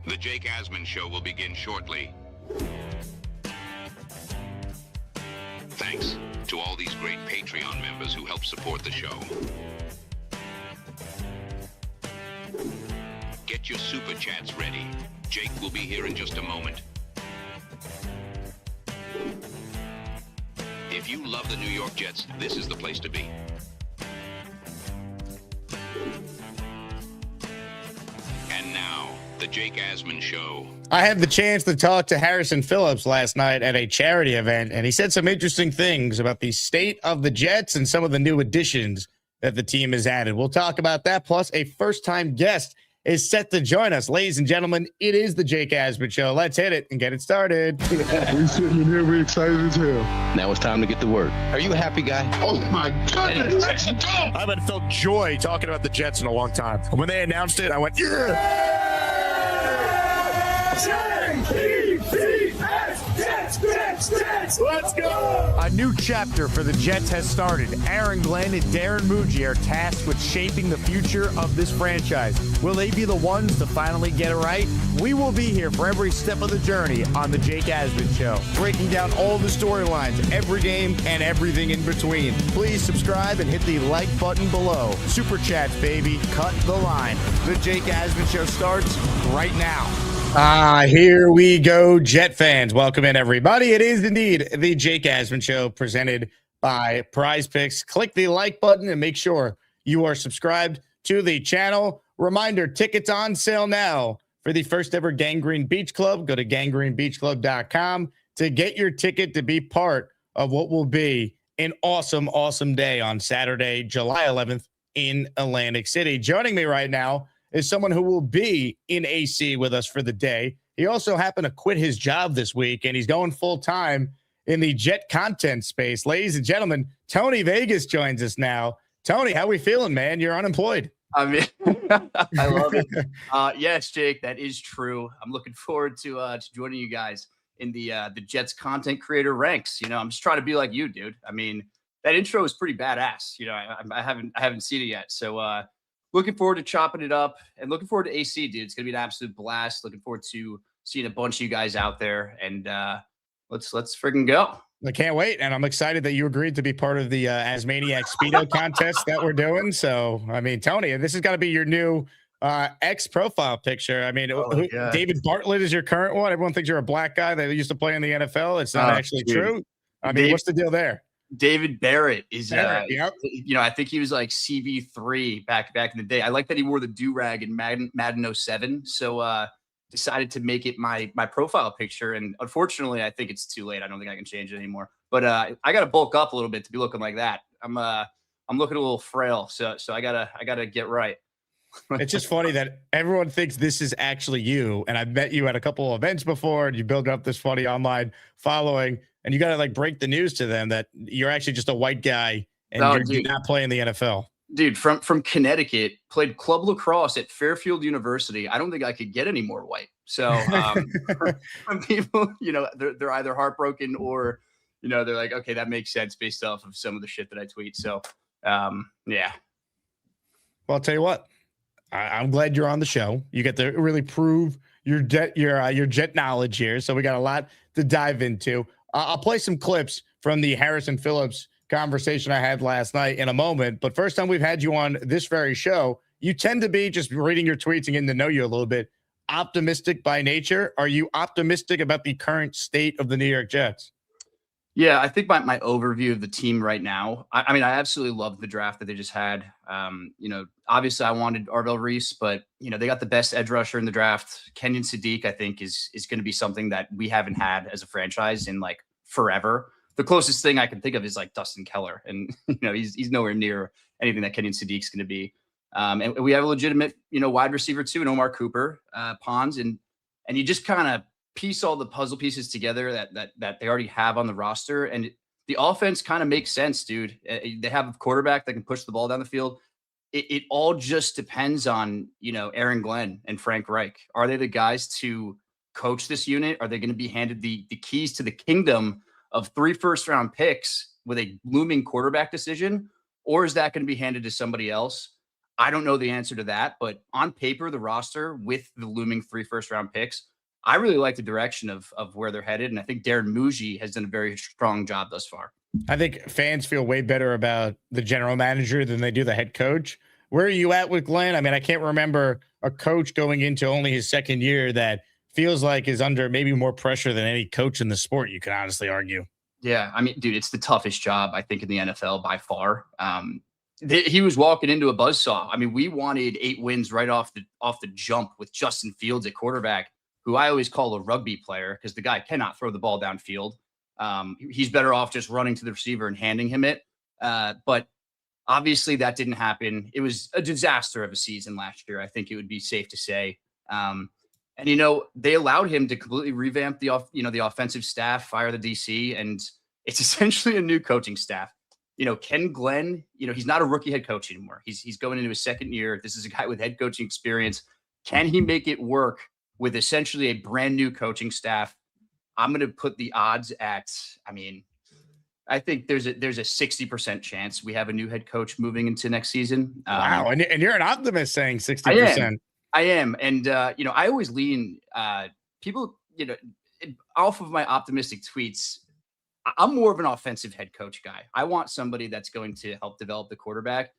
The Jake Asman Show will begin shortly. Thanks to all these great Patreon members who help support the show. Get your super chats ready. Jake will be here in just a moment. If you love the New York Jets, this is the place to be. And now, the Jake Asman Show. I had the chance to talk to Harrison Phillips last night at a charity event, and he said some interesting things about the state of the Jets and some of the new additions that the team has added. We'll talk about that, plus a first-time guest is set to join us. Ladies and gentlemen, it is the Jake Asman Show. Let's hit it and get it started. We sitting in here, we excited as hell. Now it's time to get to work. Are you a happy guy? Oh my goodness, let's go! I haven't felt joy talking about the Jets in a long time. When they announced it, I went, yeah! Let's go! A new chapter for the Jets has started. Aaron Glenn and Darren Muji are tasked with shaping the future of this franchise. Will they be the ones to finally get it right? We will be here for every step of the journey on the Jake Asman Show, breaking down all the storylines, every game, and everything in between. Please subscribe and hit the like button below. Super chats, baby. Cut the line. The Jake Asman Show starts right now. Here we go, Jet fans. Welcome in, everybody. It is indeed the Jake Asman Show presented by PrizePicks. Click the like button and make sure you are subscribed to the channel. Reminder, tickets on sale now for the first ever Gangrene Beach Club. Go to gangrenebeachclub.com to get your ticket to be part of what will be an awesome, awesome day on Saturday, July 11th in Atlantic City. Joining me right now is someone who will be in AC with us for the day. He also happened to quit his job this week, and he's going full-time in the Jet content space. Ladies and gentlemen, Tony Vegas joins us now. Tony, how we feeling, man? You're unemployed. I mean, I love it. Yes, Jake, that is true. I'm looking forward to joining you guys in the Jets content creator ranks. You know, I'm just trying to be like you, dude. I mean, that intro is pretty badass. You know, I haven't seen it yet. So, looking forward to chopping it up and looking forward to AC, dude. It's going to be an absolute blast. Looking forward to seeing a bunch of you guys out there, and let's freaking go. I can't wait, and I'm excited that you agreed to be part of the Asmaniac Speedo contest that we're doing. So, I mean, Tony, this has got to be your new X profile picture. I mean, David Bartlett is your current one. Everyone thinks you're a black guy that used to play in the NFL. It's not actually true. I mean, what's the deal there? David Barrett is, yep. You know, I think he was like CB3 back in the day. I like that he wore the do-rag in Madden 07. So decided to make it my profile picture. And unfortunately, I think it's too late. I don't think I can change it anymore. But I got to bulk up a little bit to be looking like that. I'm looking a little frail. So I gotta get right. It's just funny that everyone thinks this is actually you. And I've met you at a couple of events before, and you build up this funny online following. And you got to like break the news to them that you're actually just a white guy and you're not playing the NFL. Dude, from Connecticut, played club lacrosse at Fairfield University. I don't think I could get any more white. So from people, you know, they're either heartbroken or, you know, they're like, okay, that makes sense based off of some of the shit that I tweet. So, yeah. Well, I'll tell you what, I'm glad you're on the show. You get to really prove your Jet knowledge here. So we got a lot to dive into. I'll play some clips from the Harrison Phillips conversation I had last night in a moment. But first time we've had you on this very show, you tend to be, just reading your tweets and getting to know you a little bit, optimistic by nature. Are you optimistic about the current state of the New York Jets? Yeah, I think my overview of the team right now, I mean, I absolutely love the draft that they just had. You know, obviously I wanted Arvell Reese, but, you know, they got the best edge rusher in the draft. Kenyon Sadiq, I think, is going to be something that we haven't had as a franchise in like forever. The closest thing I can think of is like Dustin Keller. And, you know, he's nowhere near anything that Kenyon Sadiq's going to be. And we have a legitimate, you know, wide receiver too, and Omar Cooper, Pons. And you just kind of piece all the puzzle pieces together that they already have on the roster, and the offense kind of makes sense, dude. They have a quarterback that can push the ball down the field. It all just depends on, you know, Aaron Glenn and Frank Reich. Are they the guys to coach this unit? Are they going to be handed the keys to the kingdom of 3 first-round picks with a looming quarterback decision, or is that going to be handed to somebody else? I don't know the answer to that, but on paper, the roster with the looming 3 first-round picks, I really like the direction of where they're headed, and I think Darren Muji has done a very strong job thus far. I think fans feel way better about the general manager than they do the head coach. Where are you at with Glenn? I mean, I can't remember a coach going into only his second year that feels like is under maybe more pressure than any coach in the sport, you can honestly argue. Yeah, I mean, dude, it's the toughest job, I think, in the NFL by far. He was walking into a buzzsaw. I mean, we wanted 8 wins right off the jump with Justin Fields at quarterback, who I always call a rugby player because the guy cannot throw the ball downfield. He's better off just running to the receiver and handing him it. But obviously that didn't happen. It was a disaster of a season last year, I think it would be safe to say. And, they allowed him to completely revamp the offensive staff, fire the DC, and it's essentially a new coaching staff. Ken Glenn, he's not a rookie head coach anymore. He's going into his second year. This is a guy with head coaching experience. Can he make it work with essentially a brand new coaching staff? I'm going to put the odds at, I think there's a 60% chance we have a new head coach moving into next season. Wow. And you're an optimist saying 60%. I am. And, I always lean people, off of my optimistic tweets. I'm more of an offensive head coach guy. I want somebody that's going to help develop the quarterback.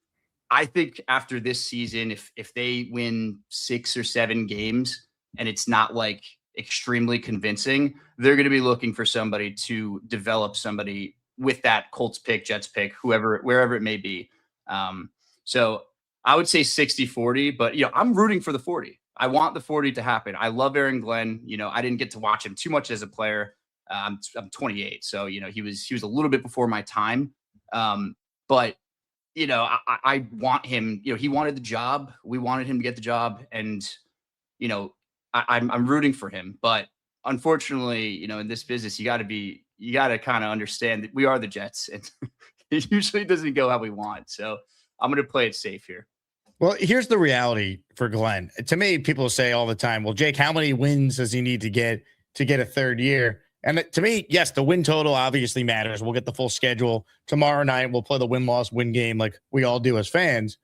I think after this season, if they win 6 or 7 games and it's not like extremely convincing, they're going to be looking for somebody to develop somebody with that Colts pick, Jets pick, wherever it may be. So I would say 60-40, but I'm rooting for the 40. I want the 40 to happen. I love Aaron Glenn. I didn't get to watch him too much as a player. I'm 28, so he was a little bit before my time. But I want him. He wanted the job. We wanted him to get the job, and I'm rooting for him. But unfortunately, in this business, you got to kind of understand that we are the Jets, and it usually doesn't go how we want. So I'm going to play it safe here. Well, here's the reality for Glenn. To me, people say all the time, well, Jake, how many wins does he need to get a third year? And to me, yes, the win total obviously matters. We'll get the full schedule tomorrow night. We'll play the win-loss-win game like we all do as fans.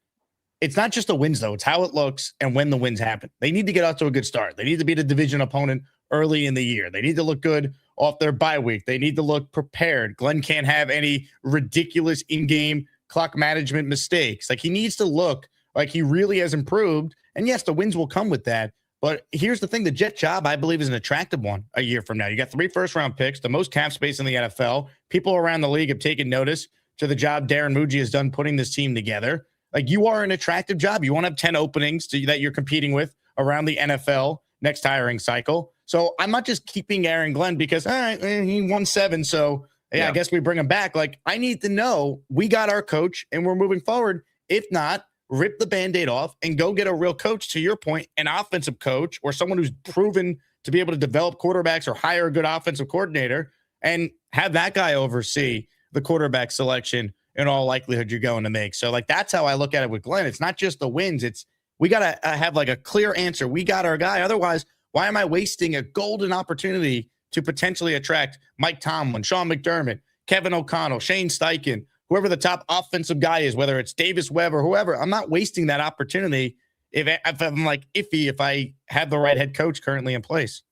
It's not just the wins, though. It's how it looks and when the wins happen. They need to get off to a good start. They need to beat a division opponent early in the year. They need to look good off their bye week. They need to look prepared. Glenn can't have any ridiculous in-game clock management mistakes. Like, he needs to look like he really has improved. And yes, the wins will come with that. But here's the thing. The Jet job, I believe, is an attractive one a year from now. You got 3 first-round picks, the most cap space in the NFL. People around the league have taken notice to the job Darren Muji has done putting this team together. Like, you are an attractive job. You won't have 10 openings that you're competing with around the NFL next hiring cycle. So I'm not just keeping Aaron Glenn because he won 7. So I guess we bring him back. Like, I need to know we got our coach and we're moving forward. If not, rip the Band-Aid off and go get a real coach, to your point, an offensive coach or someone who's proven to be able to develop quarterbacks or hire a good offensive coordinator and have that guy oversee the quarterback selection in all likelihood you're going to make. So, like, that's how I look at it with Glenn. It's not just the wins. It's we got to have, like, a clear answer. We got our guy. Otherwise, why am I wasting a golden opportunity to potentially attract Mike Tomlin, Sean McDermott, Kevin O'Connell, Shane Steichen, whoever the top offensive guy is, whether it's Davis Webb or whoever? I'm not wasting that opportunity if I'm like iffy if I have the right head coach currently in place.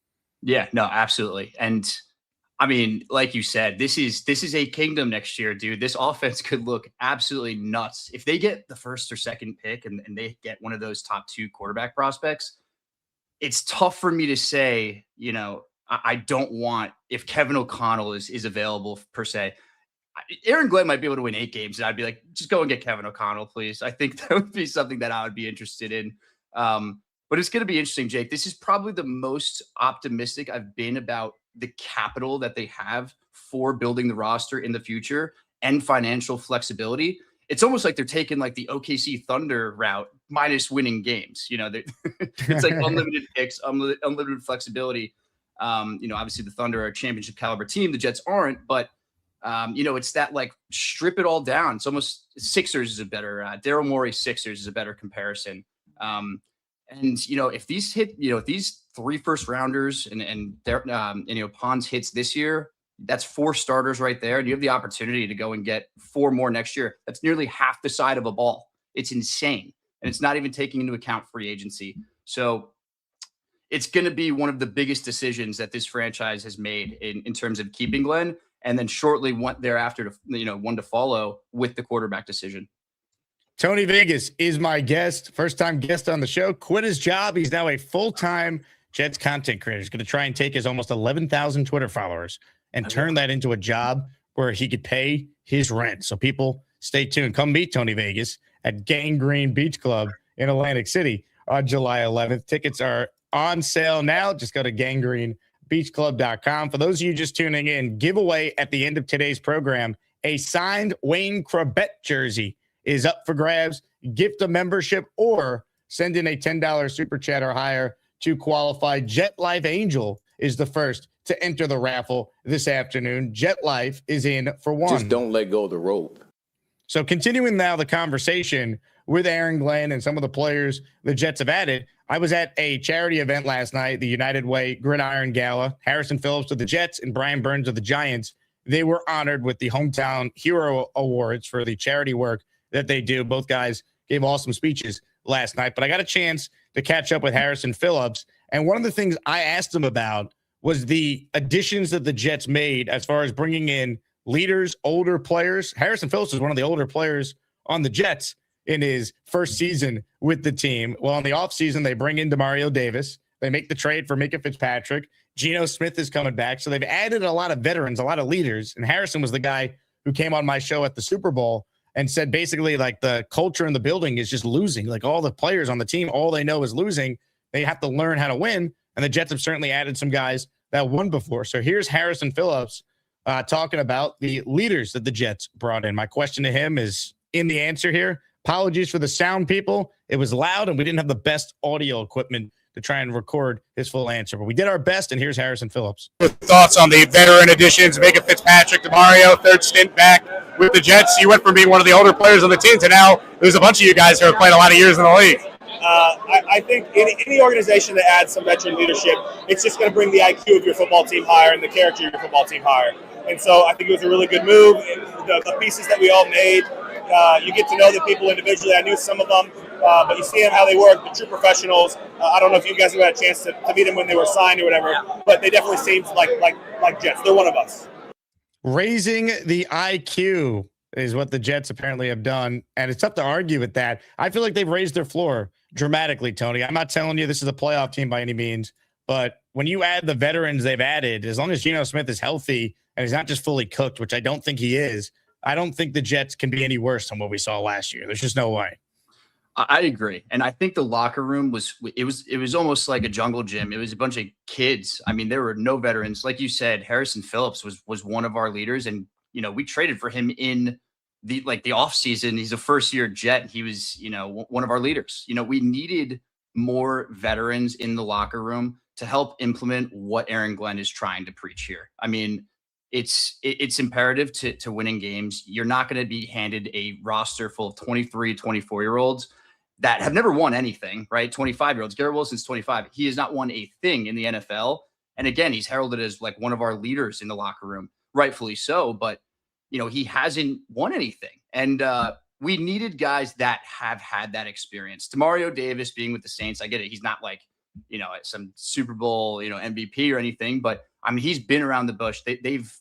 Yeah, no, absolutely. And I mean, like you said, this is a kingdom next year, dude. This offense could look absolutely nuts. If they get the first or second pick and they get one of those top 2 quarterback prospects, it's tough for me to say, I don't want, if Kevin O'Connell is available per se. Aaron Glenn might be able to win 8 games, and I'd be like, just go and get Kevin O'Connell, please. I think that would be something that I would be interested in. But it's going to be interesting, Jake. This is probably the most optimistic I've been about the capital that they have for building the roster in the future and financial flexibility. It's almost like they're taking like the OKC Thunder route minus winning games. It's like unlimited picks, unlimited flexibility. Obviously the Thunder are a championship caliber team. The Jets aren't, but it's that like strip it all down. It's almost Sixers is a better Daryl Morey Sixers is a better comparison. If these hit, if these 3 first rounders and Pons hits this year, that's 4 starters right there. And you have the opportunity to go and get 4 more next year. That's nearly half the side of a ball. It's insane. and it's not even taking into account free agency. So it's going to be one of the biggest decisions that this franchise has made in terms of keeping Glenn, and then shortly one thereafter to, one to follow with the quarterback decision. Tony Vegas is my guest, first-time guest on the show. Quit his job. He's now a full-time Jets content creator. He's going to try and take his almost 11,000 Twitter followers and turn that into a job where he could pay his rent. So people, stay tuned. Come meet Tony Vegas at Gangrene Beach Club in Atlantic City on July 11th. Tickets are on sale now. Just go to gangrenebeachclub.com. For those of you just tuning in, giveaway at the end of today's program, a signed Wayne Krabet jersey is up for grabs. Gift a membership or send in a $10 super chat or higher to qualify. Jet Life Angel is the first to enter the raffle this afternoon. Jet Life is in for one. Just don't let go of the rope. So continuing now the conversation with Aaron Glenn and some of the players the Jets have added, I was at a charity event last night, the United Way Gridiron Gala. Harrison Phillips of the Jets and Brian Burns of the Giants. They were honored with the Hometown Hero Awards for the charity work that they do. Both guys gave awesome speeches last night, but I got a chance to catch up with Harrison Phillips. And one of the things I asked him about was the additions that the Jets made as far as bringing in leaders, older players. Harrison Phillips is one of the older players on the Jets in his first season with the team. Well, in the offseason, they bring in Demario Davis. They make the trade for Minka Fitzpatrick. Geno Smith is coming back. So they've added a lot of veterans, a lot of leaders. And Harrison was the guy who came on my show at the Super Bowl and said basically like the culture in the building is just losing. Like all the players on the team, all they know is losing. They have to learn how to win. And the Jets have certainly added some guys that won before. So here's Harrison Phillips talking about the leaders that the Jets brought in. My question to him is in the answer here. Apologies for the sound, people. It was loud and we didn't have the best audio equipment to try and record his full answer, but we did our best. And here's Harrison Phillips. Thoughts on the veteran additions, Minka Fitzpatrick, Demario, third stint back with the Jets. You went from being one of the older players on the team to now there's a bunch of you guys who have played a lot of years in the league. I think any organization that adds some veteran leadership, it's just going to bring the IQ of your football team higher and the character of your football team higher. And so I think it was a really good move. The pieces that we all made, you get to know the people individually. I knew some of them, but you see them how they work, the true professionals. I don't know if you guys have had a chance to meet them when they were signed or whatever, but they definitely seemed like Jets. They're one of us. Raising the IQ is what the Jets apparently have done, and it's tough to argue with that. I feel like they've raised their floor dramatically, Tony. I'm not telling you this is a playoff team by any means, but when you add the veterans they've added, as long as Geno Smith is healthy and he's not just fully cooked, which I don't think he is, I don't think the Jets can be any worse than what we saw last year. There's just no way. I agree. And I think the locker room was almost like a jungle gym. It was a bunch of kids. I mean, there were no veterans. Like you said, Harrison Phillips was one of our leaders. And, we traded for him in the off season. He's a first year Jet. He was, one of our leaders. We needed more veterans in the locker room to help implement what Aaron Glenn is trying to preach here. I mean, it's imperative to winning games. You're not going to be handed a roster full of 23, 24-year-olds that have never won anything, right? 25-year-olds. Garrett Wilson's 25. He has not won a thing in the NFL. And again, he's heralded as like one of our leaders in the locker room, rightfully so. But, he hasn't won anything. And we needed guys that have had that experience. Demario Davis being with the Saints, I get it. He's not like, some Super Bowl, MVP or anything, but I mean, he's been around the bush. They've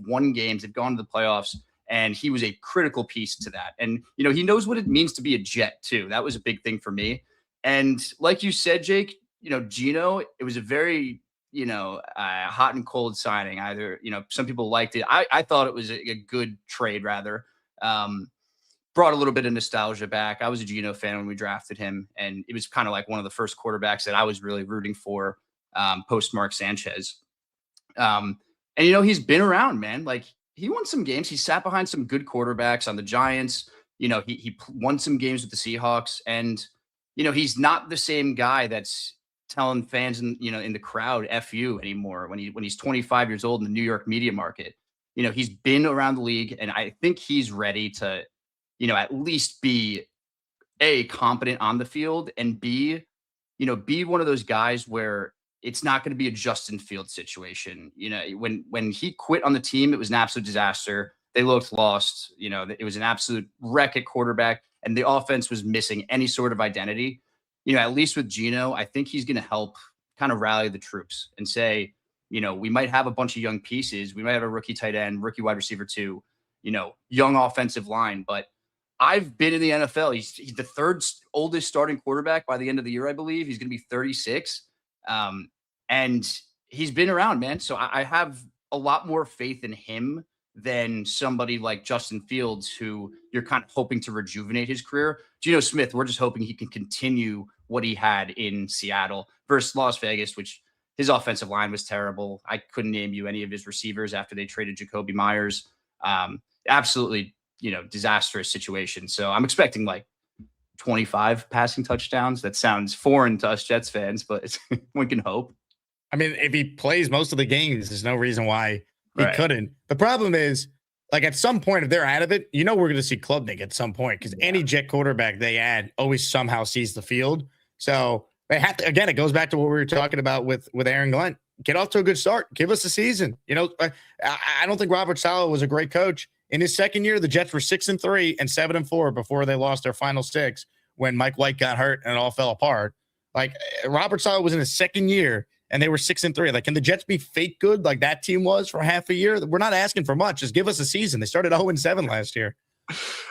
won games. They've gone to the playoffs, and he was a critical piece to that. And, he knows what it means to be a Jet too. That was a big thing for me. And like you said, Jake, Geno, it was a very, hot and cold signing. Either, some people liked it. I thought it was a good trade rather. Brought a little bit of nostalgia back. I was a Geno fan when we drafted him, and it was kind of like one of the first quarterbacks that I was really rooting for post Mark Sanchez. And, he's been around, man. Like, he won some games. He sat behind some good quarterbacks on the Giants. He won some games with the Seahawks, and, he's not the same guy that's telling fans in the crowd F you anymore when he's 25 years old in the New York media market. He's been around the league, and I think he's ready to, at least be A, competent on the field, and B, be one of those guys where it's not going to be a Justin Fields situation. When he quit on the team, it was an absolute disaster. they looked lost. It was an absolute wreck at quarterback, and the offense was missing any sort of identity. At least with Geno, I think he's going to help kind of rally the troops and say, we might have a bunch of young pieces. We might have a rookie tight end, rookie wide receiver too, young offensive line. But I've been in the NFL. He's the third oldest starting quarterback by the end of the year, I believe. He's going to be 36. And he's been around, man. So I have a lot more faith in him than somebody like Justin Fields, who you're kind of hoping to rejuvenate his career. Geno Smith, we're just hoping he can continue what he had in Seattle versus Las Vegas, which his offensive line was terrible. I couldn't name you any of his receivers after they traded Jacoby Myers. Absolutely, disastrous situation. So I'm expecting like 25 passing touchdowns. That sounds foreign to us Jets fans, but we can hope. I mean, if he plays most of the games, there's no reason why he couldn't. The problem is, like, at some point, if they're out of it, we're going to see Klubnik at some point, because any Jet quarterback they add always somehow sees the field. So they have to, again, it goes back to what we were talking about with Aaron Glenn. Get off to a good start. Give us a season. I don't think Robert Saleh was a great coach. In his second year, the Jets were 6-3 and 7-4 before they lost their final 6 when Mike White got hurt and it all fell apart. Like, Robert Saleh was in his second year and they were 6-3. Like, can the Jets be fake good like that team was for half a year? We're not asking for much. Just give us a season. They started 0-7 last year.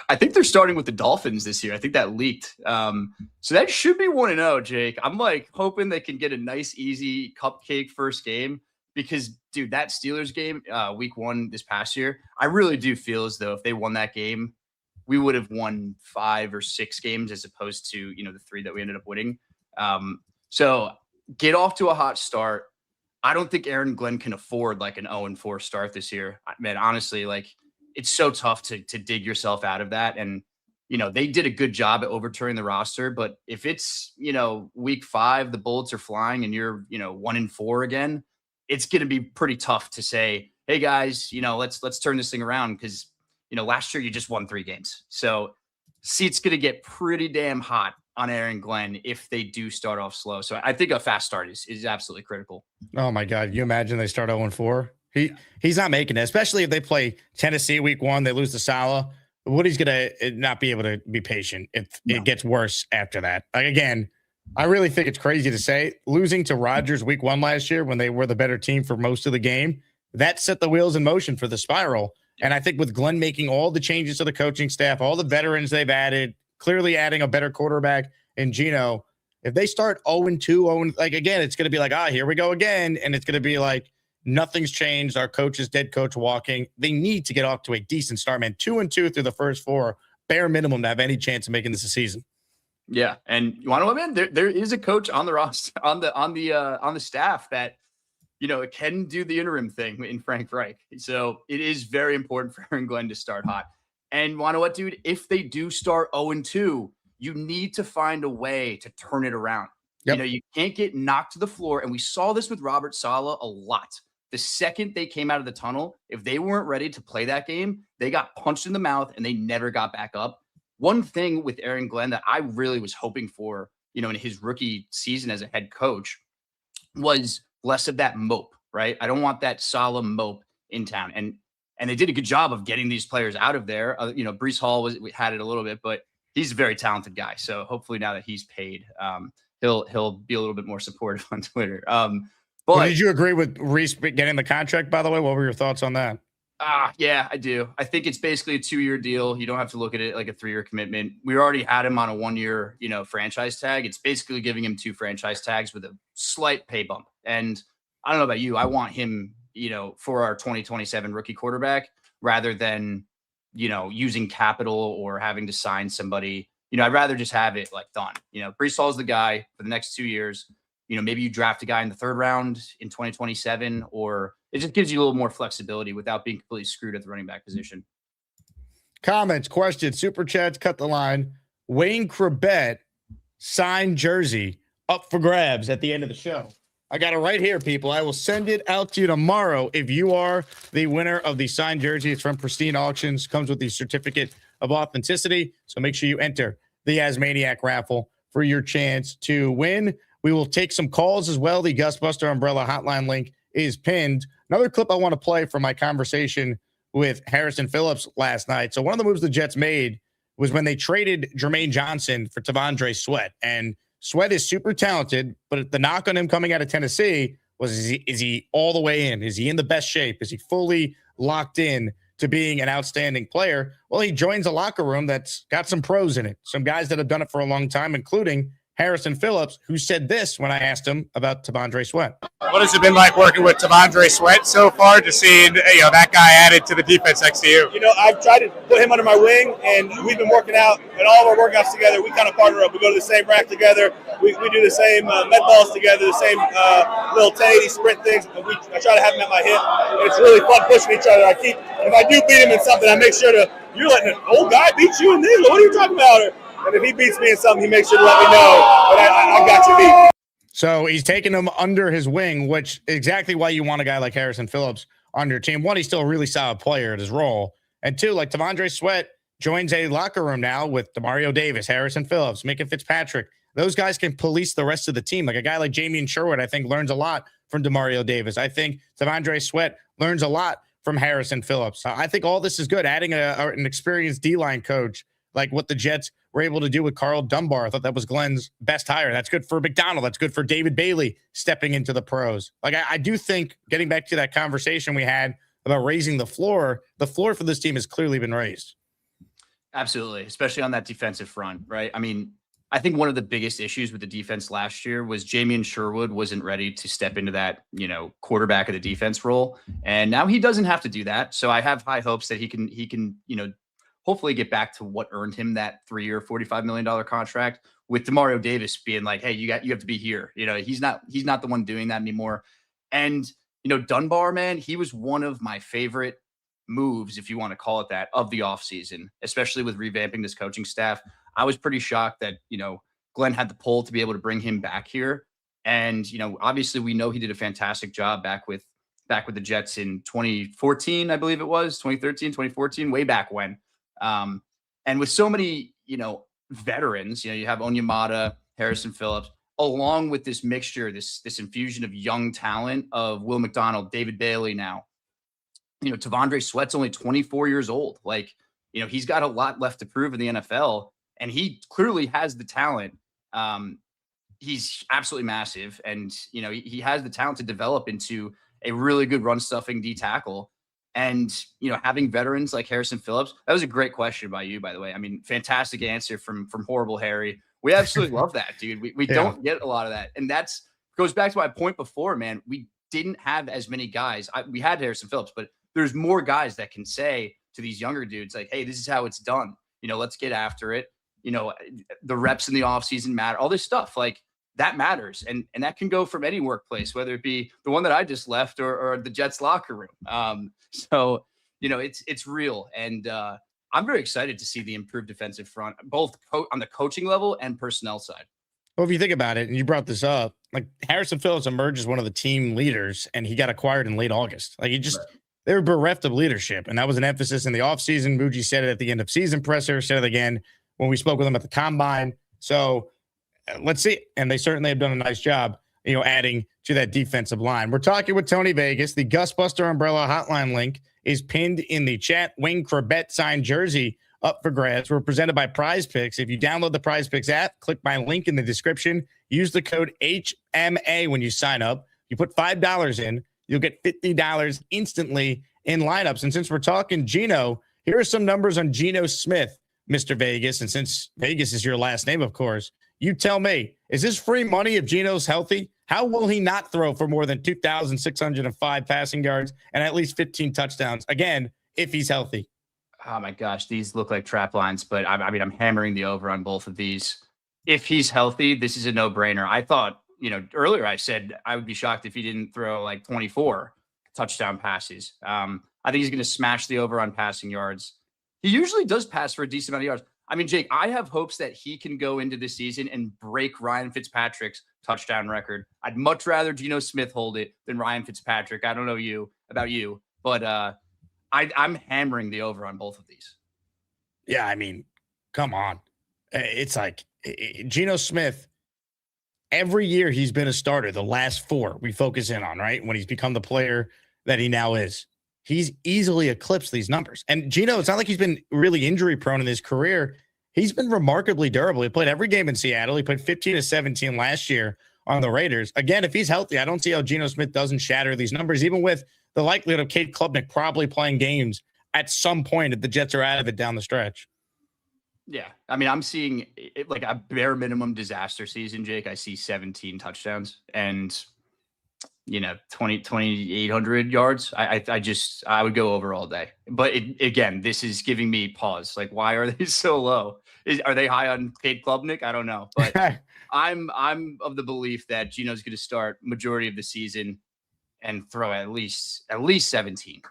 I think they're starting with the Dolphins this year. I think that leaked. So that should be 1-0, Jake. I'm like hoping they can get a nice, easy cupcake first game, because, dude, that Steelers game, week 1 this past year, I really do feel as though if they won that game, we would have won 5 or 6 games as opposed to, the 3 that we ended up winning. So get off to a hot start. I don't think Aaron Glenn can afford like an 0-4 start this year. Man, honestly, like, it's so tough to dig yourself out of that. And, they did a good job at overturning the roster, but if it's, week 5, the bullets are flying and you're, 1-4 again, it's going to be pretty tough to say, hey guys, let's turn this thing around. Cause last year you just won 3 games. So seat's going to get pretty damn hot on Aaron Glenn if they do start off slow. So I think a fast start is absolutely critical. Oh my God. You imagine they start 0-4? He's not making it, especially if they play Tennessee week 1, they lose to Saleh. Woody's going to not be able to be patient if it gets worse after that. Like, again, I really think it's crazy to say losing to Rodgers week 1 last year when they were the better team for most of the game, that set the wheels in motion for the spiral. And I think with Glenn making all the changes to the coaching staff, all the veterans they've added, clearly adding a better quarterback in Geno, if they start 0-2, like, again, it's going to be like, here we go again. And it's going to be like, nothing's changed. Our coach is dead coach walking. They need to get off to a decent start, man. 2-2 through the first 4, bare minimum, to have any chance of making this a season. Yeah, and you want to know, man, there is a coach on the roster, on the staff that, it can do the interim thing in Frank Reich. So it is very important for Aaron Glenn to start hot. And want to know what, dude? If they do start 0-2, you need to find a way to turn it around. Yep. You can't get knocked to the floor. And we saw this with Robert Saleh a lot. The second they came out of the tunnel, if they weren't ready to play that game, they got punched in the mouth and they never got back up. One thing with Aaron Glenn that I really was hoping for, in his rookie season as a head coach, was less of that mope, right? I don't want that Saleh mope in town. And they did a good job of getting these players out of there. Breece Hall had it a little bit, but he's a very talented guy. So hopefully now that he's paid, he'll be a little bit more supportive on Twitter. But did you agree with Reese getting the contract, by the way? What were your thoughts on that? Yeah, I do. I think it's basically a 2-year deal. You don't have to look at it like a 3-year commitment. We already had him on a 1-year, franchise tag. It's basically giving him 2 franchise tags with a slight pay bump. And I don't know about you. I want him, for our 2027 rookie quarterback rather than, using capital or having to sign somebody. I'd rather just have it like done. Breece Hall's the guy for the next 2 years. Maybe you draft a guy in the 3rd round in 2027, or it just gives you a little more flexibility without being completely screwed at the running back position. Comments, questions, super chats, cut the line. Wayne Krebet signed jersey up for grabs at the end of the show. I got it right here, people. I will send it out to you tomorrow if you are the winner of the signed jersey. It's from Pristine Auctions. Comes with the certificate of authenticity. So make sure you enter the Asmaniac raffle for your chance to win. We will take some calls as well. The Gusbuster Umbrella hotline link is pinned. Another clip I want to play from my conversation with Harrison Phillips last night. So one of the moves the Jets made was when they traded Jermaine Johnson for T'Vondre Sweat. And Sweat is super talented, but the knock on him coming out of Tennessee was, is he all the way in? Is he in the best shape? Is he fully locked in to being an outstanding player? Well, he joins a locker room that's got some pros in it, some guys that have done it for a long time, including Harrison Phillips, who said this when I asked him about T'Vondre Sweat. What has it been like working with T'Vondre Sweat so far to see that guy added to the defense next to you? I've tried to put him under my wing, and we've been working out, and all of our workouts together, we kind of partner up. We go to the same rack together. We do the same med balls together, the same little 1080 sprint things. And I try to have him at my hip, and it's really fun pushing each other. If I do beat him in something, I make sure you're letting an old guy beat you in this? What are you talking about? And if he beats me in something, he makes sure to let me know. But I got you beat. So he's taking him under his wing, which is exactly why you want a guy like Harrison Phillips on your team. One, he's still a really solid player at his role. And two, like T'Vondre Sweat joins a locker room now with Demario Davis, Harrison Phillips, Micah Fitzpatrick. Those guys can police the rest of the team. Like a guy like Jamien Sherwood, I think, learns a lot from Demario Davis. I think T'Vondre Sweat learns a lot from Harrison Phillips. I think all this is good. Adding an experienced D-line coach like what the Jets were able to do with Carl Dunbar. I thought that was Glenn's best hire. That's good for McDonald. That's good for David Bailey stepping into the pros. Like I do think, getting back to that conversation we had about raising the floor for this team has clearly been raised. Absolutely, especially on that defensive front, right? I mean, I think one of the biggest issues with the defense last year was Jamien Sherwood wasn't ready to step into that, quarterback of the defense role. And now he doesn't have to do that. So I have high hopes that he can, hopefully get back to what earned him that 3-year, $45 million contract, with Demario Davis being like, hey, you have to be here. He's not the one doing that anymore. And, Dunbar, man, he was one of my favorite moves, if you want to call it that, of the offseason, especially with revamping this coaching staff. I was pretty shocked that, Glenn had the pull to be able to bring him back here. And, obviously we know he did a fantastic job back with the Jets in 2014, I believe it was 2013, 2014, way back when. And with so many, veterans, you have Onyemata, Harrison Phillips, along with this mixture, this infusion of young talent of Will McDonald, David Bailey now, T'Vondre Sweat's only 24 years old. Like, he's got a lot left to prove in the NFL, and he clearly has the talent. He's absolutely massive, and, he has the talent to develop into a really good run stuffing D tackle. And, having veterans like Harrison Phillips, that was a great question by you, by the way. I mean, fantastic answer from Horrible Harry. We absolutely love that, dude. We don't get a lot of that. And goes back to my point before, man. We didn't have as many guys. We had Harrison Phillips, but there's more guys that can say to these younger dudes, like, hey, this is how it's done. Let's get after it. The reps in the offseason matter. All this stuff, like, that matters. And that can go from any workplace, whether it be the one that I just left or the Jets locker room. So, it's real. And I'm very excited to see the improved defensive front, both on the coaching level and personnel side. Well, if you think about it, and you brought this up, like Harrison Phillips emerged as one of the team leaders, and he got acquired in late August. Like they were bereft of leadership. And that was an emphasis in the offseason. Muji said it at the end of season presser, said it again when we spoke with him at the combine. So let's see. And they certainly have done a nice job, adding to that defensive line. We're talking with Tony Vegas. The Gus Buster Umbrella hotline link is pinned in the chat. Wayne Corbett signed jersey up for grabs. We're presented by PrizePicks. If you download the PrizePicks app, click my link in the description. Use the code HMA when you sign up. You put $5 in, you'll get $50 instantly in lineups. And since we're talking Geno, here are some numbers on Geno Smith, Mr. Vegas. And since Vegas is your last name, of course, you tell me, is this free money if Geno's healthy? How will he not throw for more than 2,605 passing yards and at least 15 touchdowns? Again, if he's healthy. Oh my gosh, these look like trap lines, but I'm hammering the over on both of these. If he's healthy, this is a no-brainer. I thought, earlier I said I would be shocked if he didn't throw like 24 touchdown passes. I think he's going to smash the over on passing yards. He usually does pass for a decent amount of yards. I mean, Jake, I have hopes that he can go into this season and break Ryan Fitzpatrick's touchdown record. I'd much rather Geno Smith hold it than Ryan Fitzpatrick. I don't know about you, but I'm hammering the over on both of these. Yeah, I mean, come on. It's like Geno Smith, every year he's been a starter, the last 4 we focus in on, right? When he's become the player that he now is. he's easily eclipsed these numbers. And Geno, it's not like he's been really injury prone in his career. He's been remarkably durable. He played every game in Seattle. He played 15 to 17 last year on the Raiders. Again, if he's healthy, I don't see how Geno Smith doesn't shatter these numbers, even with the likelihood of Cade Klubnik probably playing games at some point if the Jets are out of it down the stretch. Yeah. I mean, I'm seeing it like a bare minimum disaster season, Jake. I see 17 touchdowns and, 2,800 yards. I would go over all day. But again, this is giving me pause. Like, why are they so low? Are they high on Cade Klubnik? I don't know. But I'm of the belief that Geno's going to start majority of the season and throw at least 17.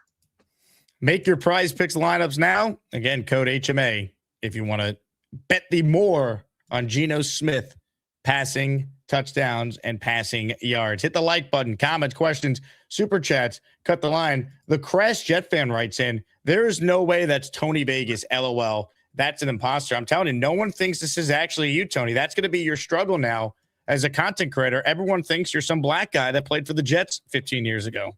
Make your PrizePicks lineups now. Again, code HMA if you want to bet the more on Geno Smith passing touchdowns and passing yards. Hit the like button, comments, questions, super chats, cut the line. The Crash Jet fan writes in, there is no way that's Tony Vegas, LOL. That's an imposter. I'm telling you, no one thinks this is actually you, Tony. That's going to be your struggle now as a content creator. Everyone thinks you're some black guy that played for the Jets 15 years ago.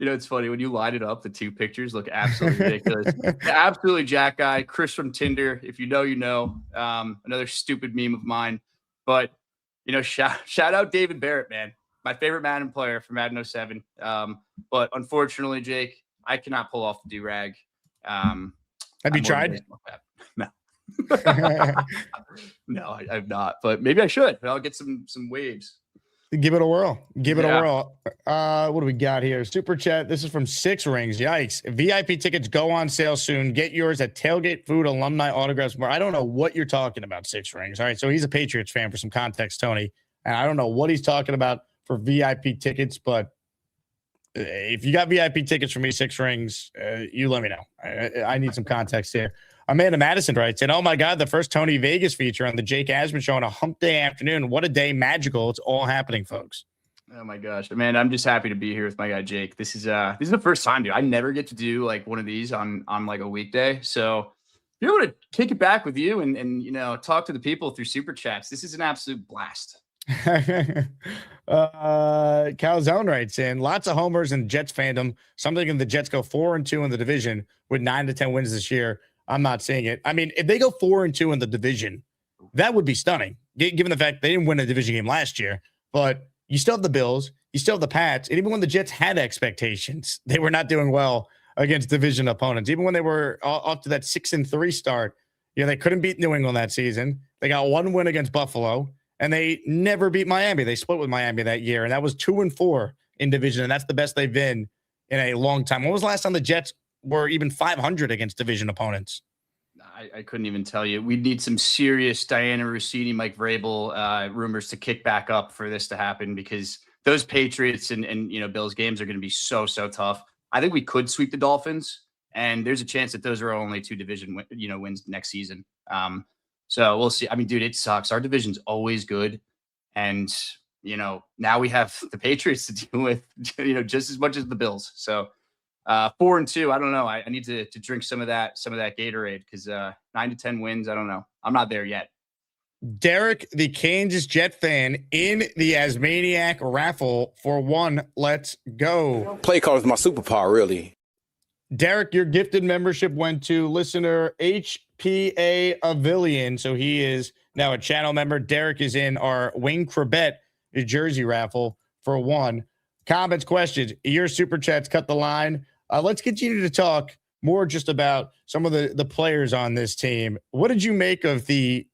It's funny when you line it up, the two pictures look absolutely ridiculous. Absolutely Jack guy, Chris from Tinder. If you know, you know. Another stupid meme of mine. But, shout out David Barrett, man. My favorite Madden player from Madden 07. But unfortunately, Jake, I cannot pull off the do-rag. Have you tried? No. No, I've not. But maybe I should. I'll get some waves. Give it a whirl. Give it a whirl. What do we got here? Super chat. This is from Six Rings. Yikes. VIP tickets go on sale soon. Get yours at Tailgate Food Alumni Autographs Bar. I don't know what you're talking about, Six Rings. All right. So he's a Patriots fan for some context, Tony. And I don't know what he's talking about for VIP tickets, but if you got VIP tickets for me, Six Rings, you let me know. I need some context here. Amanda Madison writes, and oh my God, the first Tony Vegas feature on the Jake Asman Show on a hump day afternoon. What a day. Magical. It's all happening, folks. Oh my gosh, man. I'm just happy to be here with my guy, Jake. This is the first time, dude. I never get to do like one of these on like a weekday. So if you want to kick it back with you and talk to the people through super chats, this is an absolute blast. Calzone writes in, lots of homers in Jets fandom. Something in the Jets go 4-2 in the division with 9 to 10 wins this year. I'm not seeing it. I mean, if they go 4-2 in the division, that would be stunning, given the fact they didn't win a division game last year. But you still have the Bills, you still have the Pats, and even when the Jets had expectations, they were not doing well against division opponents. Even when they were off to that 6-3 start, they couldn't beat New England that season. They got one win against Buffalo, and they never beat Miami. They split with Miami that year, and that was 2-4 in division, and that's the best they've been in a long time. When was the last time the Jets were even 500 against division opponents? I couldn't even tell you. We'd need some serious Diana Rossini, Mike Vrabel rumors to kick back up for this to happen, because those Patriots and Bills games are going to be so tough. I think we could sweep the Dolphins, and there's a chance that those are only 2 division wins next season. So we'll see. I mean, dude, it sucks. Our division's always good, and now we have the Patriots to deal with, just as much as the Bills. So 4-2. I don't know. I need to drink some of that Gatorade, because 9 to 10 wins. I don't know. I'm not there yet. Derek, the Kansas Jet fan, in the Asmaniac raffle for 1. Let's go. Play call is my superpower, really. Derek, your gifted membership went to listener HPA Avillion. So he is now a channel member. Derek is in our Wayne Corbett jersey raffle for 1. Comments, questions, your super chats, cut the line. Let's continue to talk more just about some of the players on this team. What did you make of the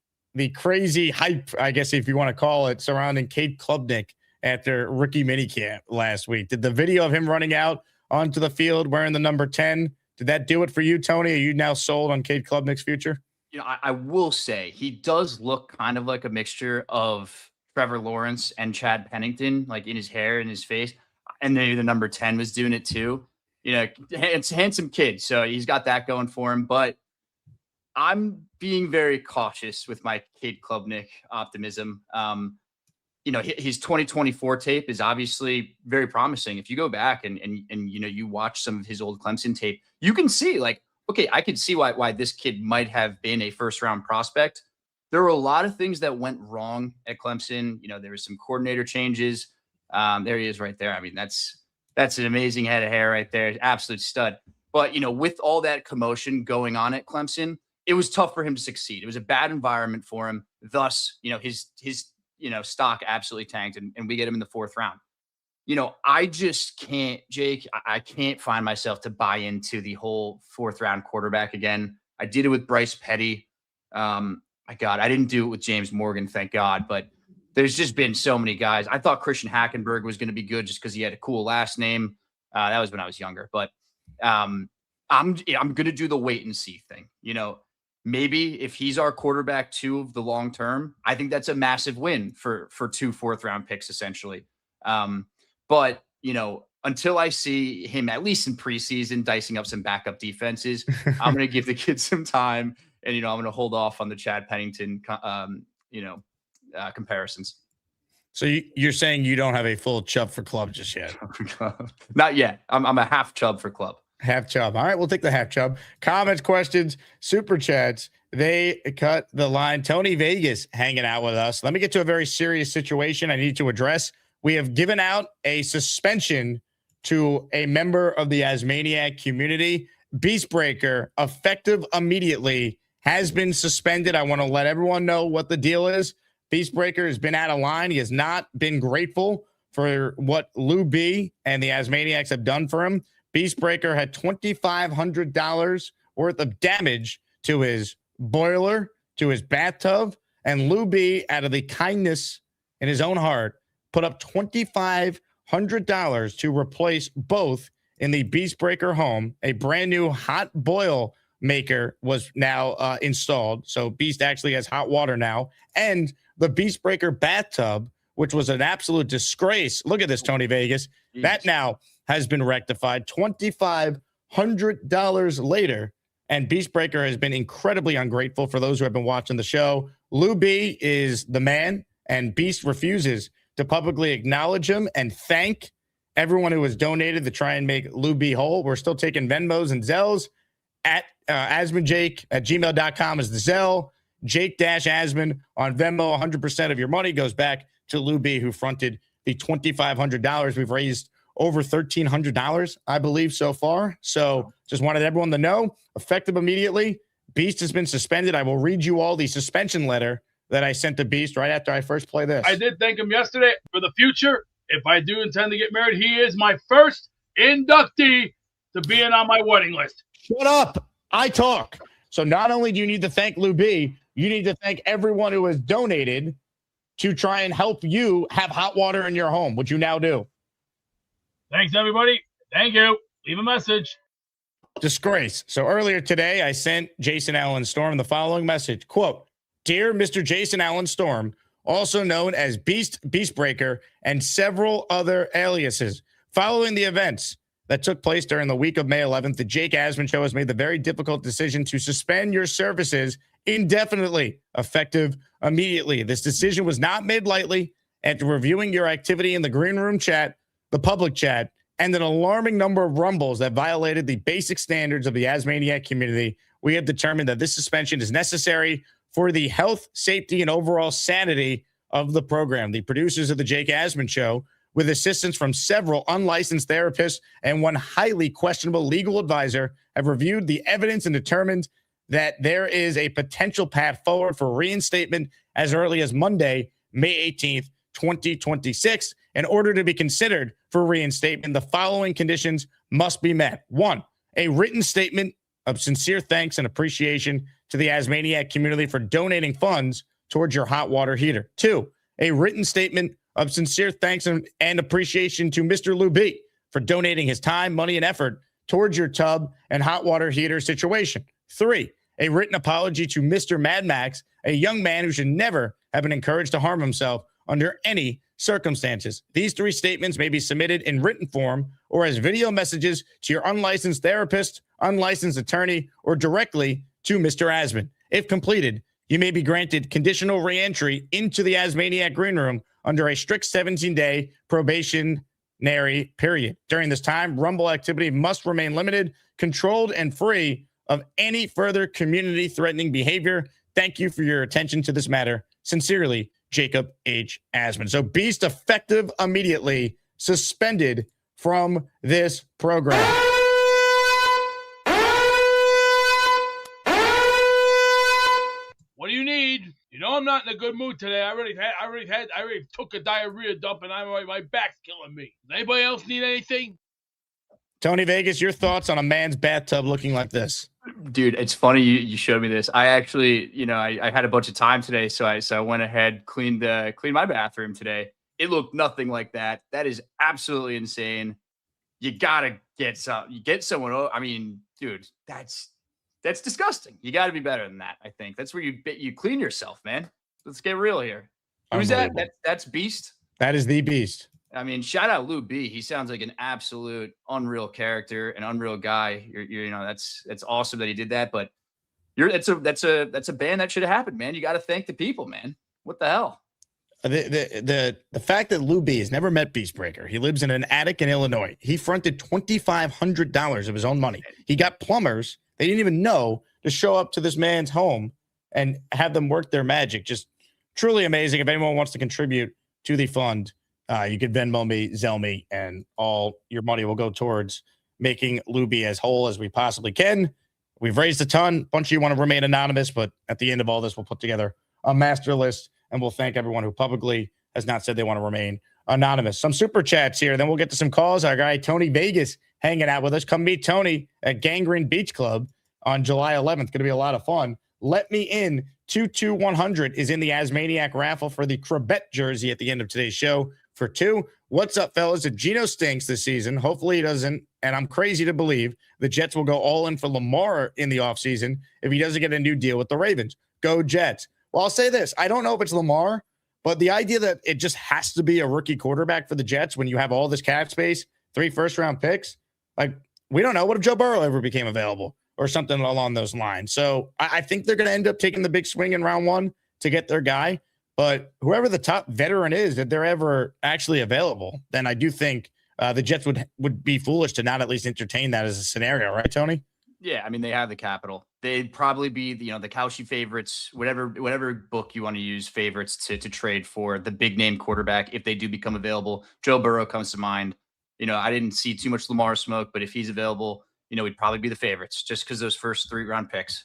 crazy hype, I guess, if you want to call it, surrounding Cade Klubnik after rookie minicamp last week? Did the video of him running out onto the field wearing the number 10, did that do it for you, Tony? Are you now sold on Cade Klubnik's future? I will say he does look kind of like a mixture of Trevor Lawrence and Chad Pennington, like in his hair and his face. And then the number 10 was doing it too. It's a handsome kid, so he's got that going for him. But I'm being very cautious with my Cade Klubnik optimism. His 2024 tape is obviously very promising. If you go back and you watch some of his old Clemson tape, you can see, like, okay, I could see why this kid might have been a first-round prospect. There were a lot of things that went wrong at Clemson. There was some coordinator changes. There he is right there. I mean, that's That's an amazing head of hair right there. Absolute stud. But, with all that commotion going on at Clemson, it was tough for him to succeed. It was a bad environment for him. Thus, his stock absolutely tanked, and we get him in the 4th round. I just can't, Jake, I can't find myself to buy into the whole 4th round quarterback again. I did it with Bryce Petty. My God, I didn't do it with James Morgan, thank God. But there's just been so many guys. I thought Christian Hackenberg was going to be good just because he had a cool last name. That was when I was younger. But I'm going to do the wait and see thing. Maybe if he's our quarterback 2 of the long term, I think that's a massive win for 2 4th round picks, essentially. But, until I see him, at least in preseason, dicing up some backup defenses, I'm going to give the kid some time. And, I'm going to hold off on the Chad Pennington, comparisons. So you're saying you don't have a full Chubb for Club just yet? Not yet. I'm a half Chubb for Club. Half Chubb. All right, we'll take the half Chubb. Comments, questions, super chats. They cut the line. Tony Vegas hanging out with us. Let me get to a very serious situation I need to address. We have given out a suspension to a member of the Asmaniac community. Beastbreaker, effective immediately, has been suspended. I want to let everyone know what the deal is. Beastbreaker has been out of line. He has not been grateful for what Lou B and the Asmaniacs have done for him. Beastbreaker had $2,500 worth of damage to his boiler, to his bathtub, and Lou B, out of the kindness in his own heart, put up $2,500 to replace both in the Beastbreaker home. A brand new hot boil maker was now installed. So Beast actually has hot water now. And the Beastbreaker bathtub, which was an absolute disgrace. Look at this, Tony Vegas. Jeez. That now has been rectified. $2,500 later. And Beastbreaker has been incredibly ungrateful for those who have been watching the show. Lou B is the man, and Beast refuses to publicly acknowledge him and thank everyone who has donated to try and make Lou B whole. We're still taking Venmos and Zells. At AsmanJake at gmail.com is the Zell. Jake-Asman on Venmo. 100% of your money goes back to Lou B, who fronted the $2,500. We've raised over $1,300, I believe, so far. So just wanted everyone to know, effective immediately. Beast has been suspended. I will read you all the suspension letter that I sent to Beast right after I first play this. I did thank him yesterday. For the future, if I do intend to get married, he is my first inductee to being on my wedding list. Shut up. I talk. So not only do you need to thank Lou B, you need to thank everyone who has donated to try and help you have hot water in your home, which you now do. Thanks, everybody. Thank you. Leave a message. Disgrace. So earlier today, I sent Jason Allen Storm the following message, quote, "Dear Mr. Jason Allen Storm, also known as Beastbreaker, and several other aliases. Following the events that took place during the week of May 11th, the Jake Asman Show has made the very difficult decision to suspend your services indefinitely, effective immediately. This decision was not made lightly. After reviewing your activity in the green room chat, the public chat, and an alarming number of rumbles that violated the basic standards of the Asmaniac community, we have determined that this suspension is necessary for the health, safety, and overall sanity of the program. The producers of the Jake Asman Show, with assistance from several unlicensed therapists and one highly questionable legal advisor, have reviewed the evidence and determined that there is a potential path forward for reinstatement as early as Monday, May 18th, 2026. In order to be considered for reinstatement, the following conditions must be met. 1, a written statement of sincere thanks and appreciation to the Asmaniac community for donating funds towards your hot water heater. 2, a written statement of sincere thanks and appreciation to Mr. Lou B for donating his time, money, and effort towards your tub and hot water heater situation. 3, a written apology to Mr. Mad Max, a young man who should never have been encouraged to harm himself under any circumstances. These 3 statements may be submitted in written form or as video messages to your unlicensed therapist, unlicensed attorney, or directly to Mr. Asman. If completed, you may be granted conditional reentry into the Asmaniac Green Room under a strict 17-day probationary period. During this time, Rumble activity must remain limited, controlled, and free of any further community-threatening behavior. Thank you for your attention to this matter. Sincerely, Jacob H. Asman. So Beast effective immediately, suspended from this program. What do you need? You know I'm not in a good mood today. I already took a diarrhea dump, and my back's killing me. Does anybody else need anything? Tony Vegas, your thoughts on a man's bathtub looking like this? Dude, it's funny you showed me this. I actually, I had a bunch of time today, so I went ahead, cleaned my bathroom today. It looked nothing like that. That is absolutely insane. You gotta get someone. I mean, dude, that's disgusting. You got to be better than that. I think that's where you clean yourself, man. Let's get real here. Who's that? That's Beast. That is the Beast. I mean, shout out Lou B. He sounds like an absolute unreal character, an unreal guy. That's awesome that he did that. But that's a ban that should have happened, man. You got to thank the people, man. What the hell? The fact that Lou B has never met Beastbreaker. He lives in an attic in Illinois. He fronted $2,500 of his own money. He got plumbers. They didn't even know to show up to this man's home and have them work their magic. Just truly amazing. If anyone wants to contribute to the fund, you could Venmo me, Zelle me, and all your money will go towards making Luby as whole as we possibly can. We've raised a ton. A bunch of you want to remain anonymous, but at the end of all this, we'll put together a master list, and we'll thank everyone who publicly has not said they want to remain anonymous. Some super chats here. Then we'll get to some calls. Our guy, Tony Vegas, hanging out with us. Come meet Tony at Gangrene Beach Club on July 11th. Going to be a lot of fun. Let me in. 22100 is in the Asmaniac raffle for the Crabette jersey at the end of today's show for 2. What's up, fellas? If Geno stinks this season, hopefully he doesn't, and I'm crazy to believe the Jets will go all in for Lamar in the offseason if he doesn't get a new deal with the Ravens. Go Jets. Well, I'll say this. I don't know if it's Lamar, but the idea that it just has to be a rookie quarterback for the Jets when you have all this cap space, 3 first-round picks, like, we don't know. What if Joe Burrow ever became available or something along those lines? So I think they're going to end up taking the big swing in round 1 to get their guy. But whoever the top veteran is, if they're ever actually available, then I do think the Jets would be foolish to not at least entertain that as a scenario. Right, Tony? Yeah, I mean, they have the capital. They'd probably be the Cauchy favorites, whatever book you want to use, favorites to trade for the big name quarterback if they do become available. Joe Burrow comes to mind. I didn't see too much Lamar smoke, but if he's available, we'd probably be the favorites just because those first 3 round picks.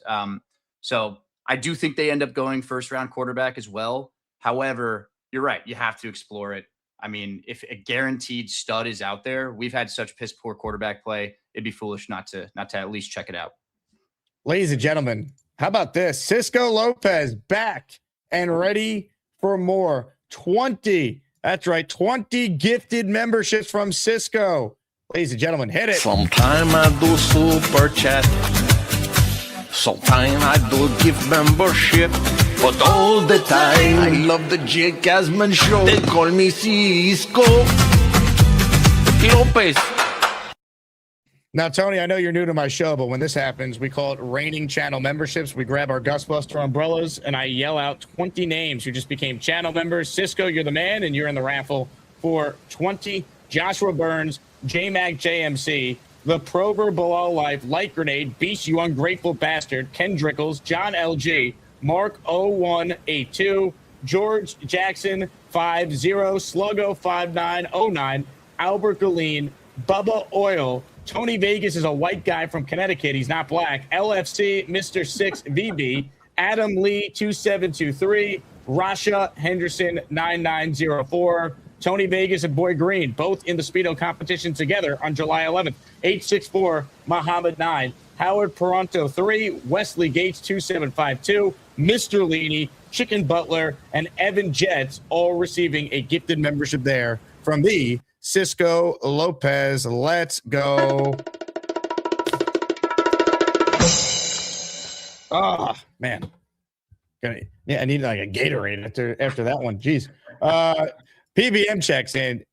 So I do think they end up going first round quarterback as well. However, you're right. You have to explore it. I mean, if a guaranteed stud is out there, we've had such piss poor quarterback play. It'd be foolish not to at least check it out. Ladies and gentlemen, how about this? Cisco Lopez back and ready for more. 20. That's right. 20 gifted memberships from Cisco. Ladies and gentlemen, hit it. Sometime I do super chat. Sometime I do gift membership. But all the time, I love the Jake Asman show. They call me Cisco Lopez. Now, Tony, I know you're new to my show, but when this happens, we call it raining channel memberships. We grab our Gustbuster umbrellas, and I yell out 20 names who just became channel members. Cisco, you're the man, and you're in the raffle for 20. Joshua Burns, J-Mag JMC, The Prover Below Life, Light Grenade, Beast, you ungrateful bastard, Ken Drickles, John LG, Mark 0182, George Jackson 50, Sluggo 5909, Albert Galeen, Bubba Oil, Tony Vegas is a white guy from Connecticut. He's not black. LFC, Mr. 6 VB, Adam Lee 2723, Rasha Henderson 9904, Tony Vegas and Boy Green, both in the Speedo competition together on July 11th. 864 Muhammad 9, Howard Peranto 3, Wesley Gates 2752, Mr. Leaney, Chicken Butler, and Evan Jets all receiving a gifted membership there from the Cisco Lopez. Let's go. Oh, man. Yeah, I need like a Gatorade after that one. Jeez. PBM checks in.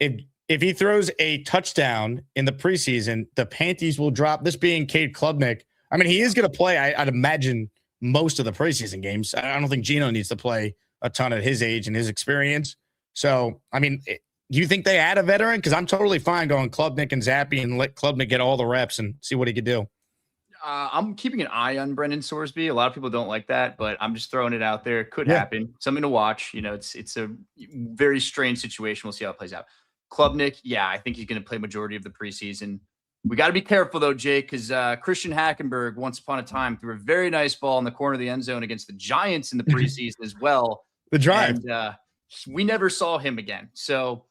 If he throws a touchdown in the preseason, the panties will drop. This being Cade Klubnik. I mean, he is going to play, I'd imagine, most of the preseason games. I don't think Geno needs to play a ton at his age and his experience. So, I mean, do you think they add a veteran? Because I'm totally fine going Klubnik and Zappy and let Klubnik get all the reps and see what he could do. I'm keeping an eye on Brendan Sorsby. A lot of people don't like that, but I'm just throwing it out there. It could happen. Something to watch. It's a very strange situation. We'll see how it plays out. Klubnik, yeah, I think he's going to play majority of the preseason. We got to be careful, though, Jake, because Christian Hackenberg, once upon a time, threw a very nice ball in the corner of the end zone against the Giants in the preseason as well. The drive. And we never saw him again. So,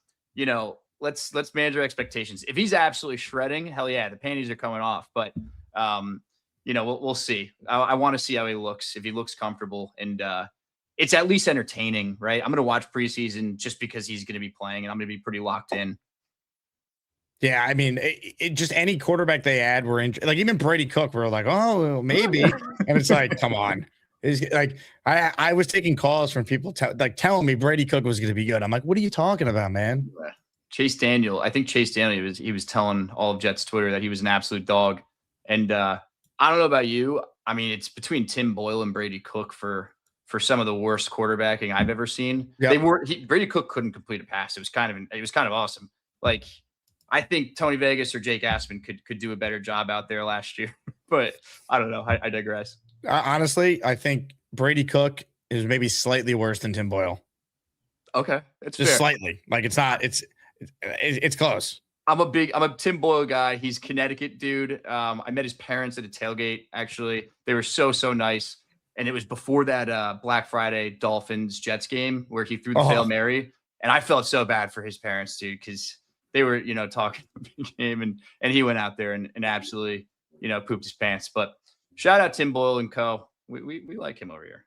let's manage our expectations. If he's absolutely shredding, hell yeah, the panties are coming off. But, we'll see. I want to see how he looks, if he looks comfortable. And it's at least entertaining, right? I'm going to watch preseason just because he's going to be playing, and I'm going to be pretty locked in. Yeah, I mean, just any quarterback they add, like even Brady Cook, we're like, oh, well, maybe, and it's like, come on, like I was taking calls from people telling me Brady Cook was going to be good. I'm like, what are you talking about, man? Chase Daniel, I think Chase Daniel he was telling all of Jets Twitter that he was an absolute dog, and I don't know about you. I mean, it's between Tim Boyle and Brady Cook for some of the worst quarterbacking I've ever seen. Yep. Brady Cook couldn't complete a pass. It was kind of awesome. Like, I think Tony Vegas or Jake Asman could do a better job out there last year, but I don't know. I digress. Honestly, I think Brady Cook is maybe slightly worse than Tim Boyle. Okay, it's just fair. Slightly. Like it's not. It's close. I'm a Tim Boyle guy. He's Connecticut dude. I met his parents at a tailgate. Actually, they were so nice, and it was before that Black Friday Dolphins Jets game where he threw the Hail Mary, and I felt so bad for his parents, dude, because they were, talking the big game, and he went out there and absolutely, pooped his pants. But shout out Tim Boyle and co. We like him over here.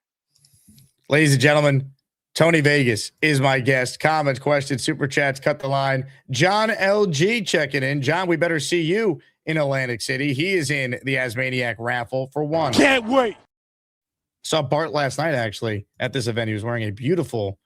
Ladies and gentlemen, Tony Vegas is my guest. Comments, questions, super chats, cut the line. John LG checking in. John, we better see you in Atlantic City. He is in the Asmaniac raffle for one. Can't wait. Saw Bart last night, actually, at this event. He was wearing a beautiful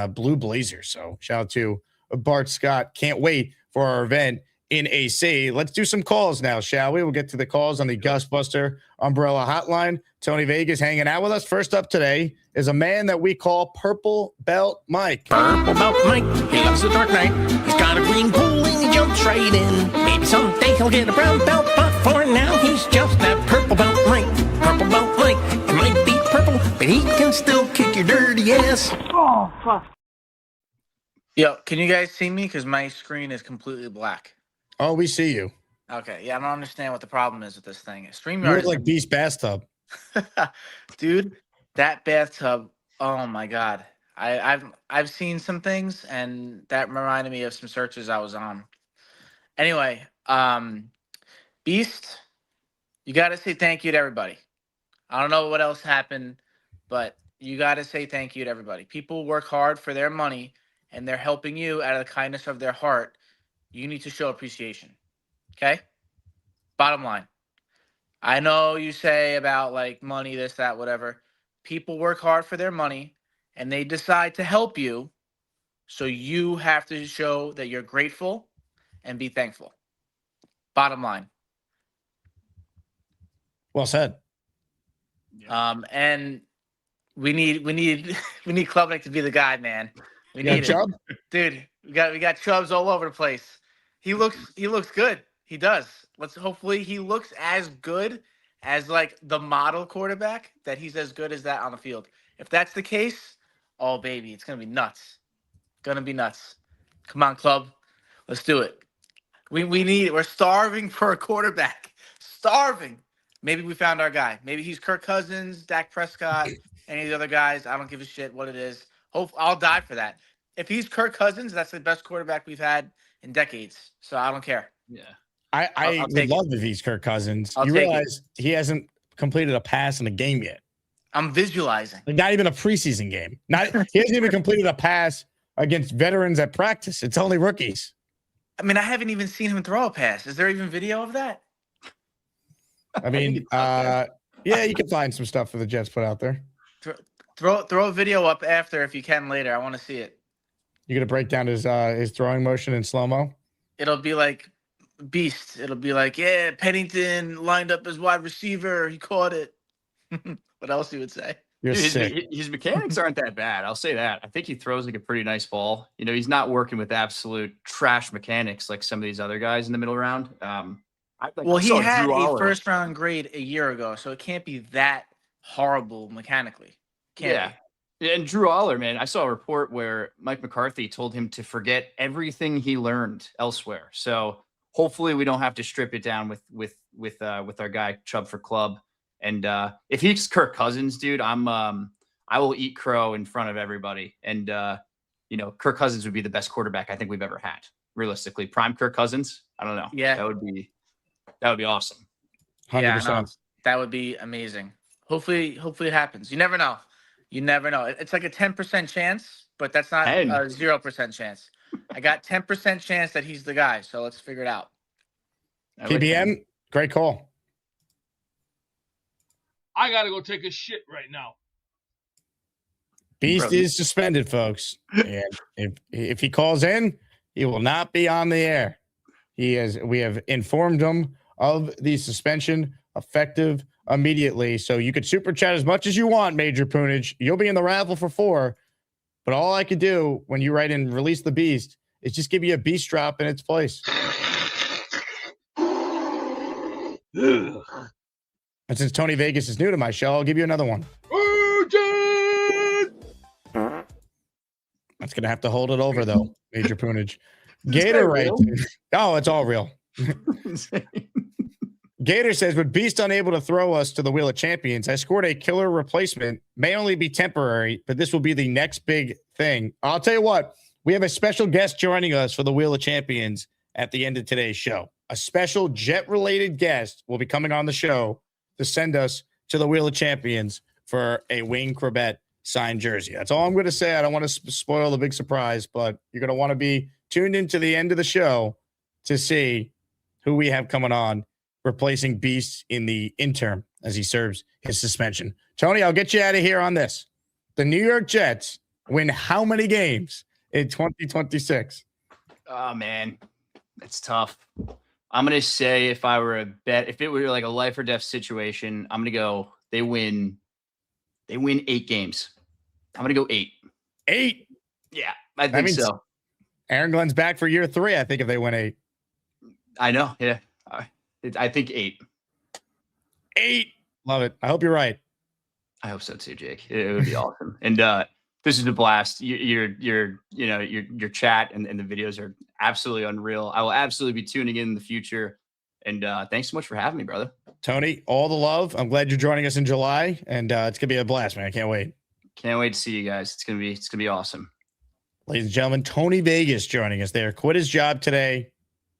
blue blazer. So shout out to Bart Scott. Can't wait for our event in AC. Let's do some calls now, shall we? We'll get to the calls on the Gusbuster Umbrella Hotline. Tony Vegas hanging out with us. First up today is a man that we call Purple Belt Mike. Purple Belt Mike, he loves the dark night. He's got a green pool and he jumps right in. Maybe someday he'll get a brown belt, but for now he's just that Purple Belt Mike. Purple Belt Mike, it might be purple, but he can still kick your dirty ass. Oh, fuck. Yo, can you guys see me? Because my screen is completely black. Oh, we see you. Okay, yeah, I don't understand what the problem is with this thing. StreamYard You look like Beast Bathtub. Dude, that bathtub, oh my God. I've seen some things, and that reminded me of some searches I was on. Anyway, Beast, you got to say thank you to everybody. I don't know what else happened, but you got to say thank you to everybody. People work hard for their money, and they're helping you out of the kindness of their heart. You need to show appreciation. Okay? Bottom line. I know you say about like money, this, that, whatever. People work hard for their money, and they decide to help you. So you have to show that you're grateful and be thankful. Bottom line. Well said. And we need Klubnik to be the guy, man. We need Chubb? Dude, we got Chubbs all over the place. He looks good. He does. Hopefully he looks as good as like the model quarterback, that he's as good as that on the field. If that's the case, oh baby, it's gonna be nuts. Gonna be nuts. Come on, club. Let's do it. We're starving for a quarterback. Starving. Maybe we found our guy. Maybe he's Kirk Cousins, Dak Prescott, any of the other guys. I don't give a shit what it is. I'll die for that. If he's Kirk Cousins, that's the best quarterback we've had in decades. So I don't care. Yeah. I would love if he's Kirk Cousins. You realize he hasn't completed a pass in a game yet. I'm visualizing. Like not even a preseason game. He hasn't even completed a pass against veterans at practice. It's only rookies. I mean, I haven't even seen him throw a pass. Is there even video of that? I mean, yeah, you can find some stuff for the Jets put out there. Throw a video up after if you can later. I want to see it. You're gonna break down his throwing motion in slow-mo? It'll be like Beast. It'll be like, yeah, Pennington lined up as wide receiver. He caught it. What else he would say? You're sick. His mechanics aren't that bad. I'll say that. I think he throws like a pretty nice ball. He's not working with absolute trash mechanics like some of these other guys in the middle round. He had a first-round grade a year ago, so it can't be that horrible mechanically. Can't be. And Drew Aller, man, I saw a report where Mike McCarthy told him to forget everything he learned elsewhere. So hopefully we don't have to strip it down with our guy Chubb for Club. And if he's Kirk Cousins, dude, I will eat crow in front of everybody. And Kirk Cousins would be the best quarterback I think we've ever had. Realistically, prime Kirk Cousins. I don't know. Yeah, that would be awesome. 100%. Yeah, no, that would be amazing. Hopefully it happens. You never know. It's like a 10% chance, but that's not a 0% chance. I got 10% chance that he's the guy. So let's figure it out. PBM, great call. I gotta go take a shit right now. Beast is suspended, folks. And if he calls in, he will not be on the air. We have informed him of the suspension effective immediately. So you could super chat as much as you want, Major Poonage. You'll be in the raffle for 4. But all I could do when you write in release the beast is just give you a beast drop in its place. And since Tony Vegas is new to my show, I'll give you another one. That's going to have to hold it over, though, Major Poonage. Gator writes. Oh, it's all real. Gator says, with Beast unable to throw us to the Wheel of Champions, I scored a killer replacement. May only be temporary, but this will be the next big thing. I'll tell you what, we have a special guest joining us for the Wheel of Champions at the end of today's show. A special Jet-related guest will be coming on the show to send us to the Wheel of Champions for a Wayne Corbett signed jersey. That's all I'm going to say. I don't want to spoil the big surprise, but you're going to want to be tuned into the end of the show to see who we have coming on, replacing Beast in the interim as he serves his suspension. Tony, I'll get you out of here on this. The New York Jets win how many games in 2026? Oh, man, it's tough. I'm going to say if it were like a life or death situation, I'm going to go they win 8 games. I'm going to go 8. 8? Yeah, I think so. Aaron Glenn's back for year 3, I think, if they win 8. I know, yeah. I think 8. 8. Love it. I hope you're right. I hope so too, Jake. It would be awesome. And this is a blast. Your chat and the videos are absolutely unreal. I will absolutely be tuning in the future. And thanks so much for having me, brother. Tony, all the love. I'm glad you're joining us in July, and it's gonna be a blast, man. I can't wait. Can't wait to see you guys. It's gonna be awesome. Ladies and gentlemen, Tony Vegas joining us there. Quit his job today,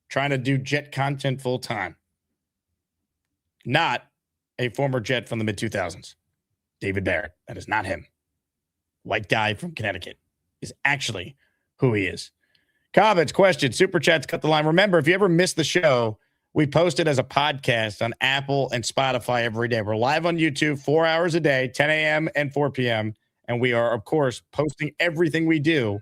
trying to do Jet content full time. Not a former Jet from the mid-2000s. David Barrett. That is not him. White guy from Connecticut is actually who he is. Comments, questions, super chats, cut the line. Remember, if you ever miss the show, we post it as a podcast on Apple and Spotify every day. We're live on YouTube 4 hours a day, 10 a.m. and 4 p.m. And we are, of course, posting everything we do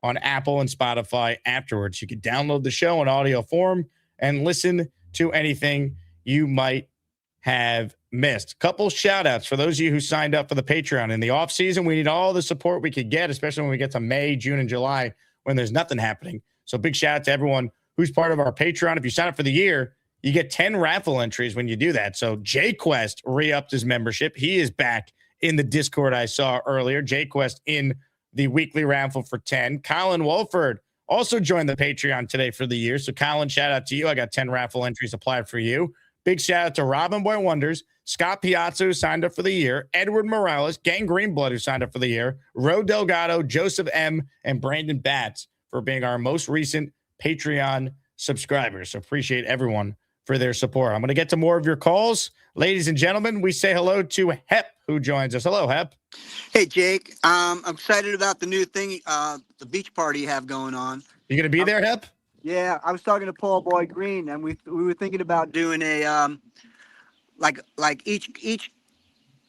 on Apple and Spotify afterwards. You can download the show in audio form and listen to anything you might have missed. Couple shout outs for those of you who signed up for the Patreon. In the off season, we need all the support we could get, especially when we get to May, June, and July when there's nothing happening. So big shout out to everyone who's part of our Patreon. If you sign up for the year, you get 10 raffle entries when you do that. So J-Quest re-upped his membership. He is back in the Discord I saw earlier. J-Quest in the weekly raffle for 10. Colin Wolford also joined the Patreon today for the year. So Colin, shout out to you. I got 10 raffle entries applied for you. Big shout out to Robin Boy Wonders, Scott Piazza, who signed up for the year, Edward Morales, Gang Greenblood, who signed up for the year, Ro Delgado, Joseph M., and Brandon Batts for being our most recent Patreon subscribers. So appreciate everyone for their support. I'm going to get to more of your calls. Ladies and gentlemen, we say hello to Hep, who joins us. Hello, Hep. Hey, Jake. I'm excited about the new thing, the beach party you have going on. You going to be there, Hep? Yeah, I was talking to Paul Boy Green, and we were thinking about doing a like each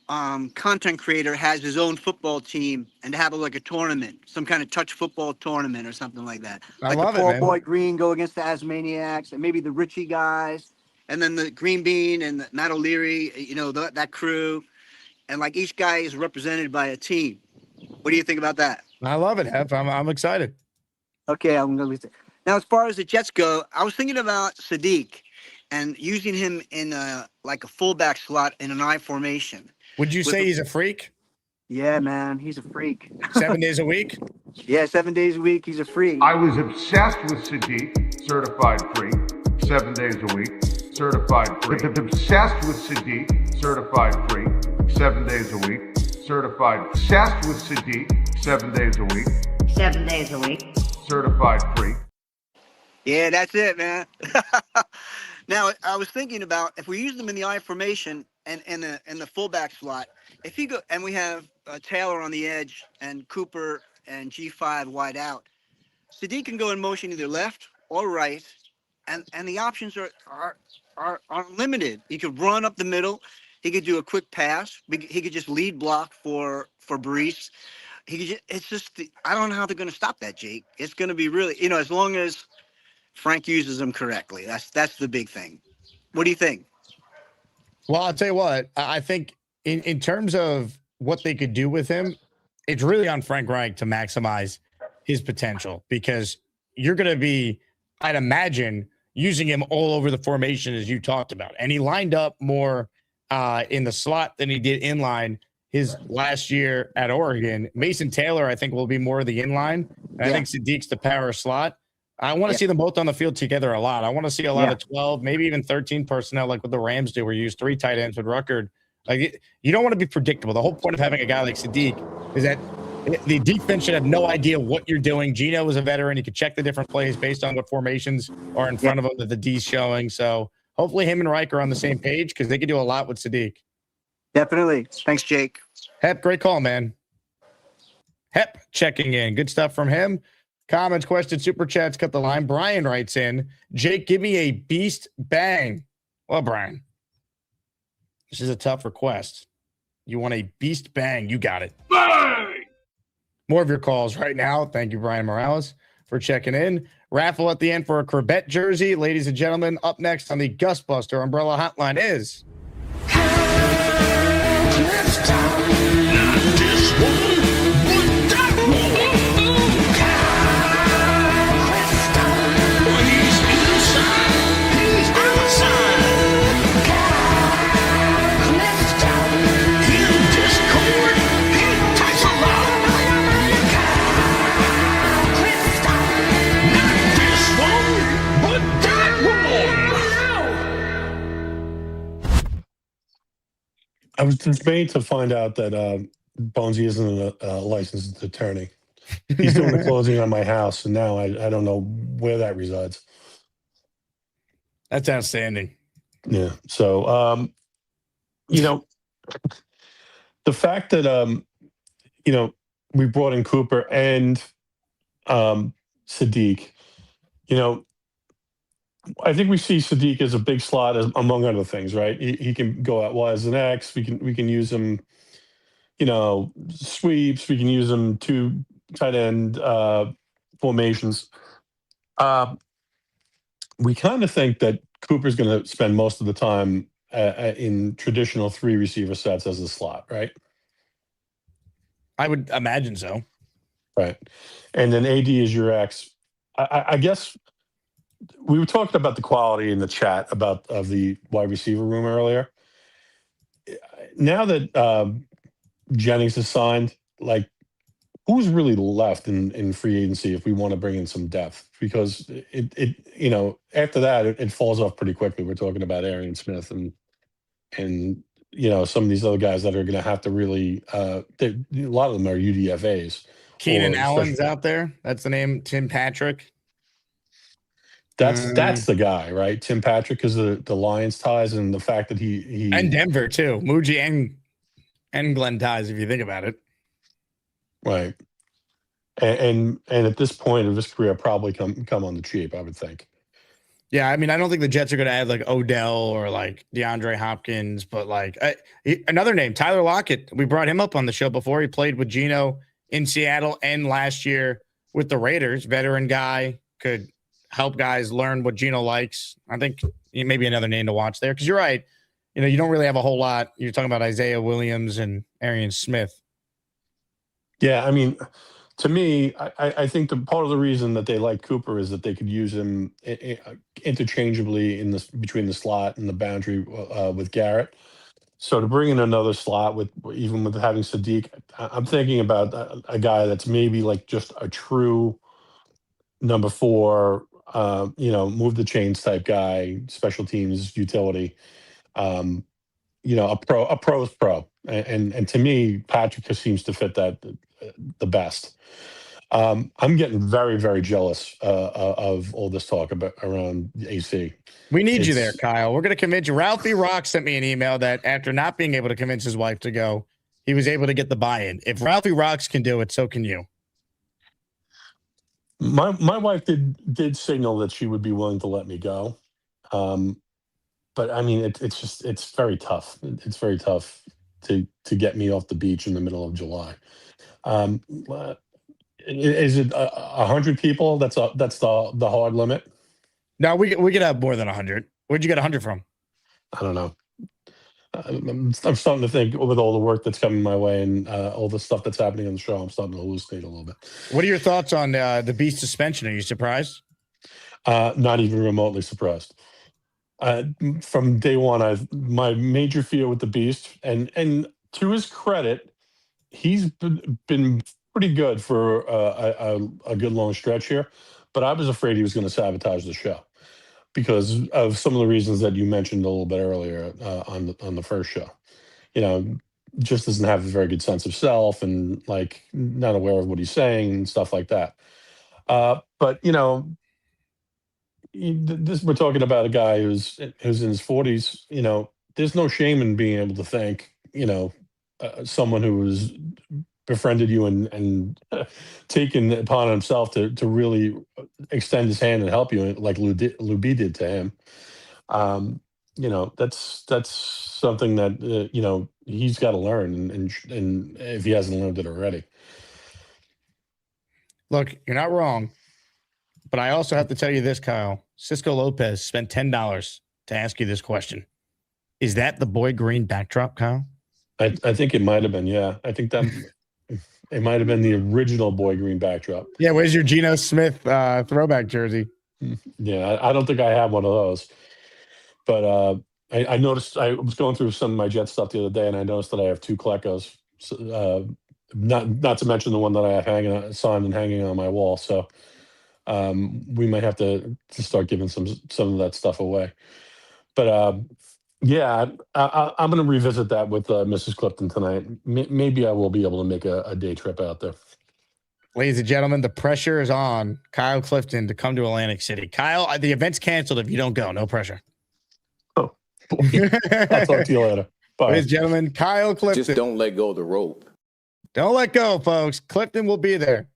content creator has his own football team, and to have like a tournament, some kind of touch football tournament or something like that. I like love the it, Paul man. Boy Green go against the Asmaniacs, and maybe the Richie guys, and then the Green Bean and the Matt O'Leary, that crew, and like each guy is represented by a team. What do you think about that? I love it, Hep. I'm excited. Okay, I'm going to. Now, as far as the Jets go, I was thinking about Sadiq and using him in like a fullback slot in an I formation. Would you say he's a freak? Yeah, man, he's a freak. 7 days a week? Yeah, 7 days a week. He's a freak. I was obsessed with Sadiq, certified freak, 7 days a week, certified freak. Obsessed with Sadiq, certified freak, 7 days a week, certified. Obsessed with Sadiq, 7 days a week. 7 days a week. Certified freak. Yeah, that's it, man. Now, I was thinking about if we use them in the I formation and in the fullback slot, if you go and we have Taylor on the edge and Cooper and G5 wide out, Sadiq can go in motion either left or right, and the options are limited. He could run up the middle. He could do a quick pass. He could just lead block for Brees. It's just I don't know how they're going to stop that, Jake. It's going to be really, as long as Frank uses them correctly. That's the big thing. What do you think? Well, I'll tell you what. I think in terms of what they could do with him, it's really on Frank Reich to maximize his potential, because you're going to be, I'd imagine, using him all over the formation as you talked about. And he lined up more in the slot than he did inline his last year at Oregon. Mason Taylor, I think, will be more of the inline. I think Sadiq's the power slot. I want to see them both on the field together a lot. I want to see a lot of 12, maybe even 13 personnel, like what the Rams do, where you use 3 tight ends with Ruckert. Like, you don't want to be predictable. The whole point of having a guy like Sadiq is that the defense should have no idea what you're doing. Geno is a veteran. He could check the different plays based on what formations are in front of him that the D's showing. So hopefully him and Reich are on the same page, because they could do a lot with Sadiq. Definitely. Thanks, Jake. Hep, great call, man. Hep checking in. Good stuff from him. Comments, questions, super chats, cut the line. Brian writes in, Jake, give me a beast bang. Well, Brian, this is a tough request. You want a beast bang. You got it. Bang! More of your calls right now. Thank you, Brian Morales, for checking in. Raffle at the end for a Corbett jersey. Ladies and gentlemen, up next on the Gustbuster Umbrella Hotline is... I was dismayed to find out that Bonesy isn't a licensed attorney. He's doing the closing on my house, and now I don't know where that resides. That's outstanding. Yeah. So, the fact that, we brought in Cooper and Sadiq, I think we see Sadiq as a big slot, among other things, right? He can go out wide as an X. We can use him, sweeps. We can use him 2 tight end formations. We kind of think that Cooper's going to spend most of the time in traditional 3 receiver sets as a slot, right? I would imagine so. Right. And then AD is your X. I guess we were talking about the quality in the chat of the wide receiver room earlier. Now that Jennings is signed, like, who's really left in free agency if we want to bring in some depth? Because it after that it falls off pretty quickly. We're talking about Arian Smith and some of these other guys that are going to have to really. A lot of them are UDFA's. Keenan Allen's out there. That's the name. Tim Patrick. That's the guy, right? Tim Patrick is the Lions ties, and the fact that he and Denver too, Muji and Glenn ties, if you think about it. Right. And at this point of his career, probably come on the cheap, I would think. Yeah, I mean, I don't think the Jets are going to add like Odell or like DeAndre Hopkins, but like another name, Tyler Lockett. We brought him up on the show before. He played with Geno in Seattle and last year with the Raiders. Veteran guy, could help guys learn what Geno likes. I think maybe another name to watch there, because you're right. You don't really have a whole lot. You're talking about Isaiah Williams and Arian Smith. Yeah, I mean, to me, I think the part of the reason that they like Cooper is that they could use him interchangeably between the slot and the boundary with Garrett. So to bring in another slot with even with having Sadiq, I'm thinking about a guy that's maybe like just a true number 4, move the chains type guy, special teams utility. A pro's pro, and to me, Patrick just seems to fit that the best. I'm getting very, very jealous of all this talk about around AC. We need you there, Kyle. We're going to convince you. Ralphie Rock sent me an email that after not being able to convince his wife to go, he was able to get the buy-in. If Ralphie Rocks can do it, so can you. My wife did signal that she would be willing to let me go, but I mean it's very tough. It's very tough to get me off the beach in the middle of July. Is it 100 people? That's the hard limit. No, we could have more than 100. Where'd you get 100 from? I don't know. I'm starting to think with all the work that's coming my way and all the stuff that's happening on the show, I'm starting to hallucinate a little bit. What are your thoughts on the Beast suspension? Are you surprised? Not even remotely surprised. From day one, my major fear with the Beast, and to his credit, he's been pretty good for a good long stretch here. But I was afraid he was going to sabotage the show because of some of the reasons that you mentioned a little bit earlier on the first show. Just doesn't have a very good sense of self and like not aware of what he's saying and stuff like that. But we're talking about a guy who's in his 40s. There's no shame in being able to thank someone who was befriended you and taken upon himself to really extend his hand and help you like Luby did to him. That's something that he's got to learn and if he hasn't learned it already. Look, you're not wrong, but I also have to tell you this, Kyle. Cisco Lopez spent $10 to ask you this question. Is that the Boy Green backdrop, Kyle? I think it might have been, yeah. I think that it might have been the original Boy Green backdrop. Yeah, where's your Geno Smith throwback jersey? Yeah, I don't think I have one of those. But I noticed I was going through some of my Jet stuff the other day, and I noticed that I have 2 Klecos. Not to mention the one that I have signed and hanging on my wall. So we might have to start giving some of that stuff away. But yeah, I'm going to revisit that with Mrs. Clifton tonight. Maybe I will be able to make a day trip out there. Ladies and gentlemen, the pressure is on Kyle Clifton to come to Atlantic City. Kyle, the event's canceled if you don't go. No pressure. Oh, boy. I'll talk to you later. Bye. Ladies and gentlemen, Kyle Clifton. Just don't let go of the rope. Don't let go, folks. Clifton will be there.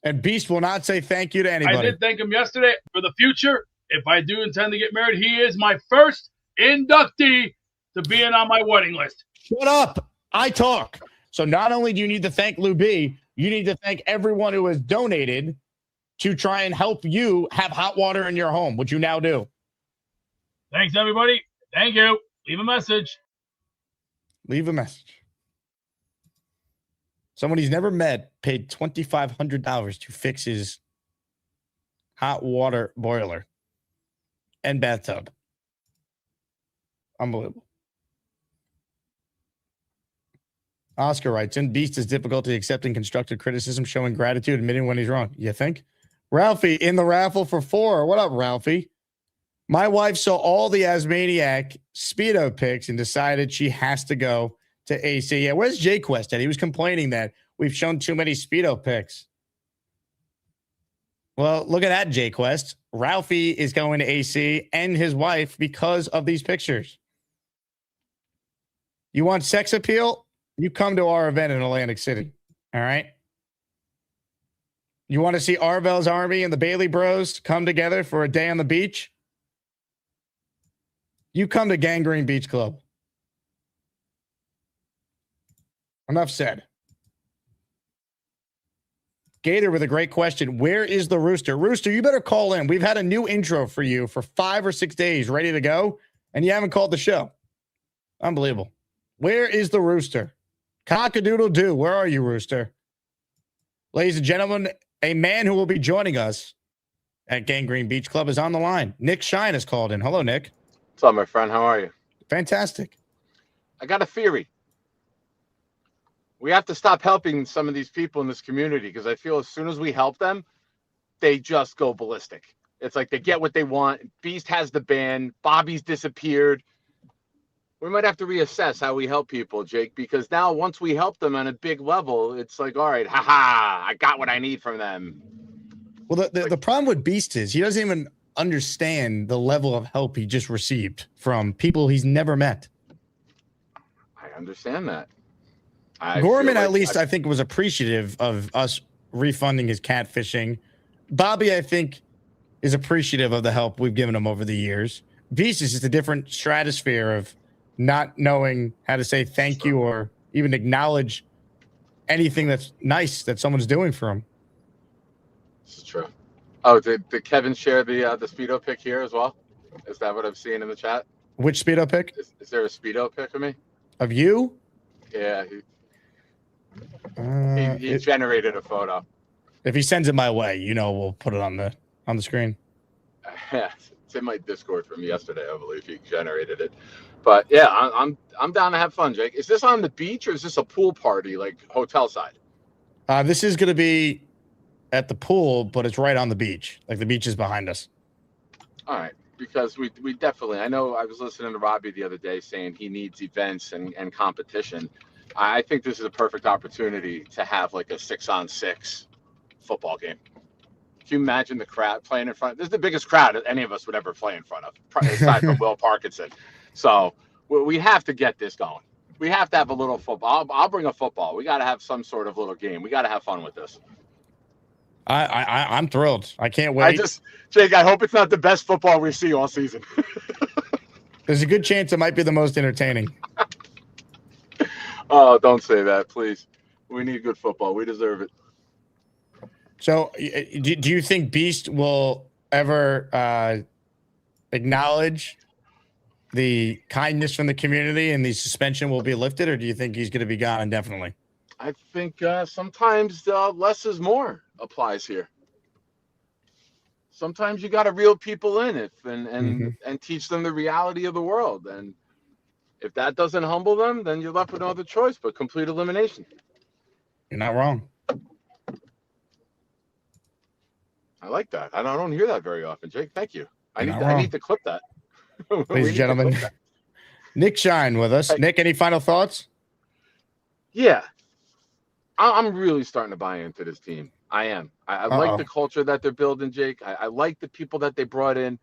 And Beast will not say thank you to anybody. I did thank him yesterday. For the future, if I do intend to get married, he is my first inductee to being on my wedding list. Shut up. I talk. So not only do you need to thank Lou B, you need to thank everyone who has donated to try and help you have hot water in your home, which you now do. Thanks, everybody. Thank you. Leave a message. Leave a message. Someone he's never met paid $2,500 to fix his hot water boiler and bathtub. Unbelievable. Oscar writes in, Beast has difficulty accepting constructive criticism, showing gratitude, admitting when he's wrong. You think? Ralphie in the raffle for 4. What up, Ralphie? My wife saw all the Asmaniac Speedo pics and decided she has to go to AC. Yeah, where's Jay Quest at? He was complaining that we've shown too many Speedo pics. Well, look at that, Jay Quest. Ralphie is going to AC and his wife because of these pictures. You want sex appeal? You come to our event in Atlantic City. All right. You want to see Arvel's Army and the Bailey Bros come together for a day on the beach? You come to Gangrene Beach Club. Enough said. Gator with a great question. Where is the Rooster? Rooster, you better call in. We've had a new intro for you for 5 or 6 days ready to go, and you haven't called the show. Unbelievable. Where is the Rooster? Cock-a-doodle-doo. Where are you, Rooster? Ladies and gentlemen, a man who will be joining us at Gangrene Beach Club is on the line. Nick Shine has called in. Hello, Nick. What's up, my friend? How are you? Fantastic. I got a theory. We have to stop helping some of these people in this community because I feel as soon as we help them, they just go ballistic. It's like they get what they want. Beast has the ban. Bobby's disappeared. We might have to reassess how we help people, Jake, because now once we help them on a big level, it's like, all right, haha, I got what I need from them. Well, the problem with Beast is he doesn't even understand the level of help he just received from people he's never met. I understand that. Gorman, at least, I think, was appreciative of us refunding his catfishing. Bobby, I think, is appreciative of the help we've given him over the years. Beast is just a different stratosphere of not knowing how to say thank you or even acknowledge anything that's nice that someone's doing for him. This is true. Oh, did Kevin share the Speedo pic here as well? Is that what I'm seeing in the chat? Which Speedo pic? Is there a Speedo pic of me? Of you? Yeah. He generated a photo. If he sends it my way, we'll put it on the screen. Yeah, it's in my Discord from yesterday, I believe. He generated it. But yeah, I'm down to have fun, Jake. Is this on the beach or is this a pool party, like hotel side? This is going to be at the pool, but it's right on the beach. Like the beach is behind us. All right, because we definitely. I know I was listening to Robbie the other day saying he needs events and competition. I think this is a perfect opportunity to have like a 6-on-6 football game. Can you imagine the crowd playing in front? This is the biggest crowd that any of us would ever play in front of, aside from Will Parkinson. So we have to get this going. We have to have a little football. I'll bring a football. We got to have some sort of little game. We got to have fun with this. I'm thrilled. I can't wait. Jake, I hope it's not the best football we see all season. There's a good chance it might be the most entertaining. Oh, don't say that, please. We need good football. We deserve it. So, do you think Beast will ever acknowledge the kindness from the community and the suspension will be lifted, or do you think he's going to be gone indefinitely? I think sometimes less is more applies here. Sometimes you got to reel people in and teach them the reality of the world. And if that doesn't humble them, then you're left with no other choice but complete elimination. You're not wrong. I like that. I don't hear that very often, Jake. Thank you. I need to clip that. Ladies and gentlemen, Nick Shine with us. Nick, any final thoughts? Yeah. I'm really starting to buy into this team. I am. I like the culture that they're building, Jake. I like the people that they brought in.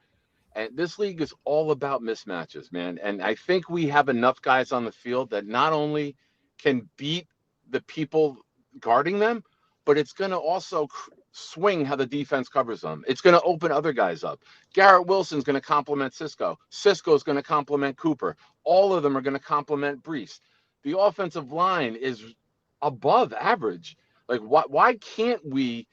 And this league is all about mismatches, man. And I think we have enough guys on the field that not only can beat the people guarding them, but it's going to also swing how the defense covers them. It's going to open other guys up. Garrett Wilson's going to complement Cisco. Cisco's going to complement Cooper. All of them are going to complement Brees. The offensive line is above average. Like, why can't we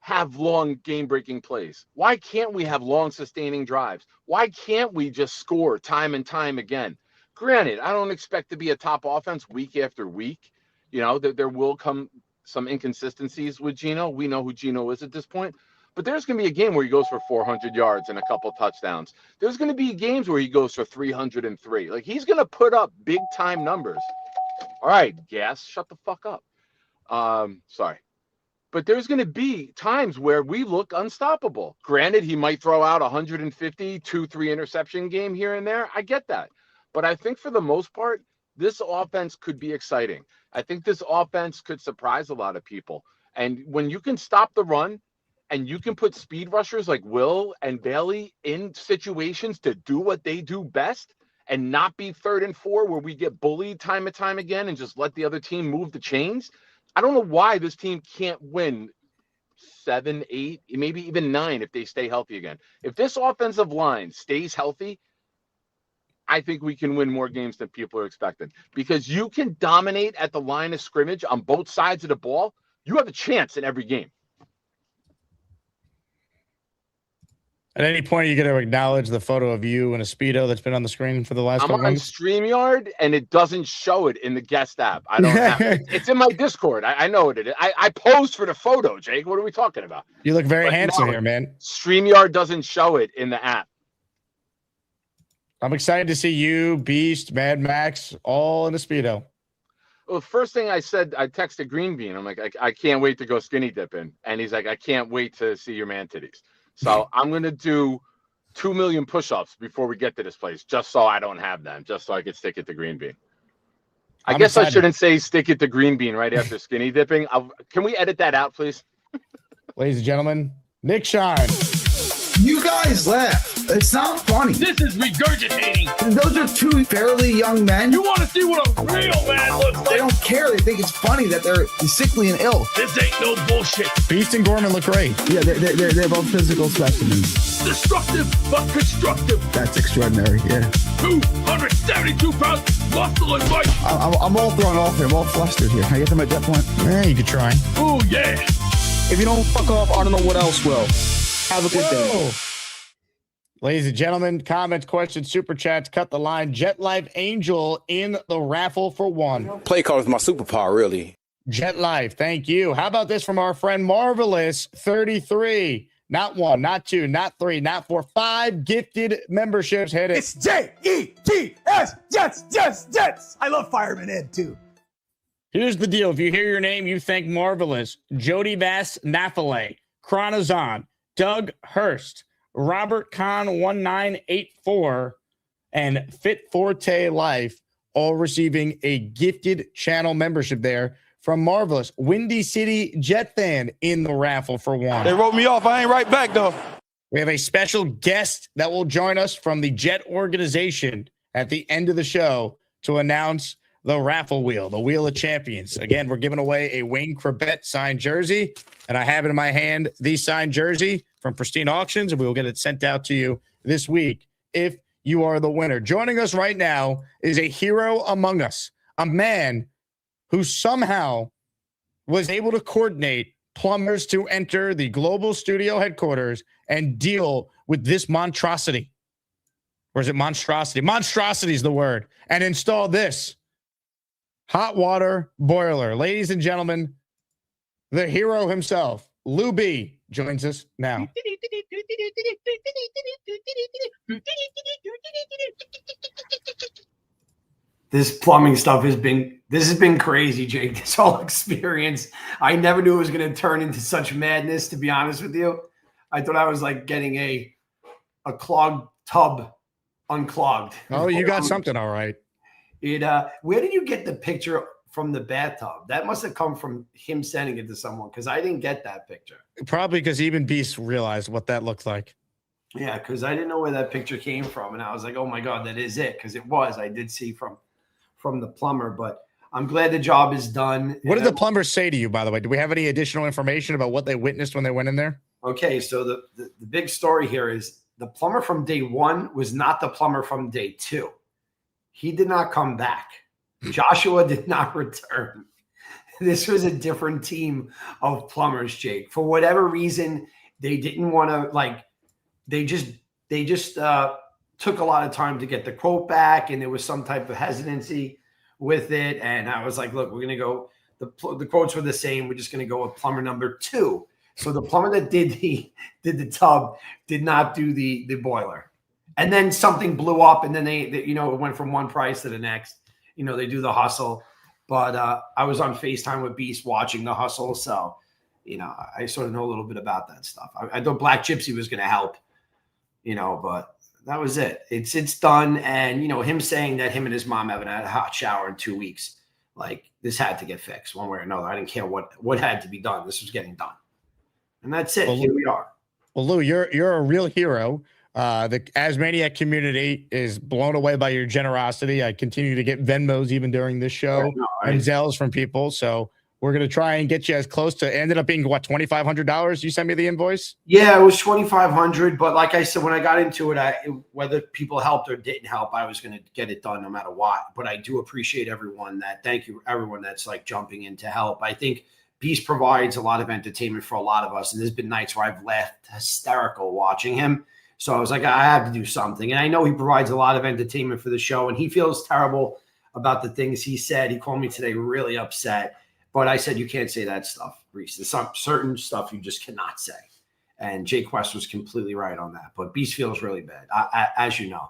have long game-breaking plays? Why can't we have long sustaining drives? Why can't we just score time and time again? Granted, I don't expect to be a top offense week after week. There will come some inconsistencies with Geno. We know who Geno is at this point. But there's going to be a game where he goes for 400 yards and a couple touchdowns. There's going to be games where he goes for 303. Like, he's going to put up big-time numbers. All right, Gas, shut the fuck up. Sorry. But there's going to be times where we look unstoppable. Granted, he might throw out 150, 2-3 interception game here and there. I get that. But I think for the most part, this offense could be exciting. I think this offense could surprise a lot of people. And when you can stop the run and you can put speed rushers like Will and Bailey in situations to do what they do best and not be 3rd and 4 where we get bullied time and time again and just let the other team move the chains, I don't know why this team can't win 7, 8, maybe even 9 if they stay healthy again. If this offensive line stays healthy, I think we can win more games than people are expecting. Because you can dominate at the line of scrimmage on both sides of the ball. You have a chance in every game. At any point, are you going to acknowledge the photo of you in a Speedo that's been on the screen for the last couple I'm on months? StreamYard, and it doesn't show it in the guest app. I don't have it. It's in my Discord. I know what it is. I posed for the photo, Jake. What are we talking about? You look very handsome here, man. StreamYard doesn't show it in the app. I'm excited to see you, Beast, Mad Max, all in the Speedo. Well, the first thing I said, I texted Green Bean. I'm like, I can't wait to go skinny dipping. And he's like, I can't wait to see your man titties. So I'm going to do 2 million push-ups before we get to this place, just so I don't have them, just so I can stick it to Green Bean. I guess excited. I shouldn't say stick it to Green Bean right after skinny dipping. Can we edit that out, please? Ladies and gentlemen, Nick Shine. You guys laugh. It's not funny. This is regurgitating. Those are two fairly young men. You want to see what a real man looks like? They don't care. They think it's funny that they're sickly and ill. This ain't no bullshit. Beast and Gorman look great. Yeah, they're both physical specimens. Destructive but constructive. That's extraordinary, yeah. 272 pounds, muscle and might. I'm all thrown off here. I'm all flustered here. Can I get to my jet point? Yeah, you could try. Oh, yeah. If you don't fuck off, I don't know what else will. Have a good day. Ladies and gentlemen, comments, questions, super chats, cut the line. Jet Life Angel in the raffle for one. Play card is my superpower, really. Jet Life, thank you. How about this from our friend Marvelous 33? Not one, not two, not three, not four, 5 gifted memberships. Hit it. It's Jets, Jets. I love Fireman Ed too. Here's the deal. If you hear your name, you think Marvelous, Jody Bass Nafale, Chronozon, Doug Hurst, Robert Kahn 1984, and Fit Forte Life, all receiving a gifted channel membership there from Marvelous. Windy City Jet fan in the raffle for one. They wrote me off. I ain't right back though. We have a special guest that will join us from the Jet organization at the end of the show to announce the raffle wheel, the Wheel of Champions. Again, we're giving away a Wayne Corbett signed jersey, and I have it in my hand, the signed jersey from Pristine Auctions, and we will get it sent out to you this week if you are the winner. Joining us right now is a hero among us, a man who somehow was able to coordinate plumbers to enter the global studio headquarters and deal with this monstrosity. Or is it monstrosity? Monstrosity is the word. And install this hot water boiler. Ladies and gentlemen, the hero himself, Lou B, joins us now. This plumbing stuff has been crazy, Jake. This whole experience, I never knew it was going to turn into such madness, to be honest with you. I thought I was like getting a clogged tub unclogged. Oh, you got something all right. Where did you get the picture from the bathtub? That must have come from him sending it to someone, because I didn't get that picture. Probably because even Beast realized what that looked like. Yeah, because I didn't know where that picture came from, and I was like, "Oh my God, that is it!" Because it was. I did see from the plumber, but I'm glad the job is done. What did the plumber say to you, by the way? Do we have any additional information about what they witnessed when they went in there? Okay, so the big story here is the plumber from day one was not the plumber from day two. He did not come back. Joshua did not return. This was a different team of plumbers, Jake. For whatever reason, they didn't want to, they just took a lot of time to get the quote back, and there was some type of hesitancy with it. And I was like, look, we're going to go, the quotes were the same. We're just going to go with plumber number 2. So the plumber that did the tub did not do the boiler. And then something blew up, and then they it went from one price to the next. They do the hustle. But I was on FaceTime with Beast watching the hustle. So, I sort of know a little bit about that stuff. I thought Black Gypsy was going to help, but that was it. It's done. And, him saying that him and his mom haven't had a hot shower in 2 weeks, this had to get fixed one way or another. I didn't care what had to be done. This was getting done. And that's it. Well, here we are. Well, Lou, you're a real hero. The Asmaniac community is blown away by your generosity. I continue to get Venmos even during this show and Zells from people. So we're going to try and get you as close to, ended up being what, $2,500? You sent me the invoice? Yeah, it was $2,500. But like I said, when I got into it, whether people helped or didn't help, I was going to get it done no matter what. But I do appreciate thank you everyone that's jumping in to help. I think Beast provides a lot of entertainment for a lot of us. And there's been nights where I've laughed hysterical watching him. So I was like, I have to do something. And I know he provides a lot of entertainment for the show, and he feels terrible about the things he said. He called me today really upset. But I said, you can't say that stuff, Reese. There's some certain stuff you just cannot say. And Jay Quest was completely right on that. But Beast feels really bad, as you know.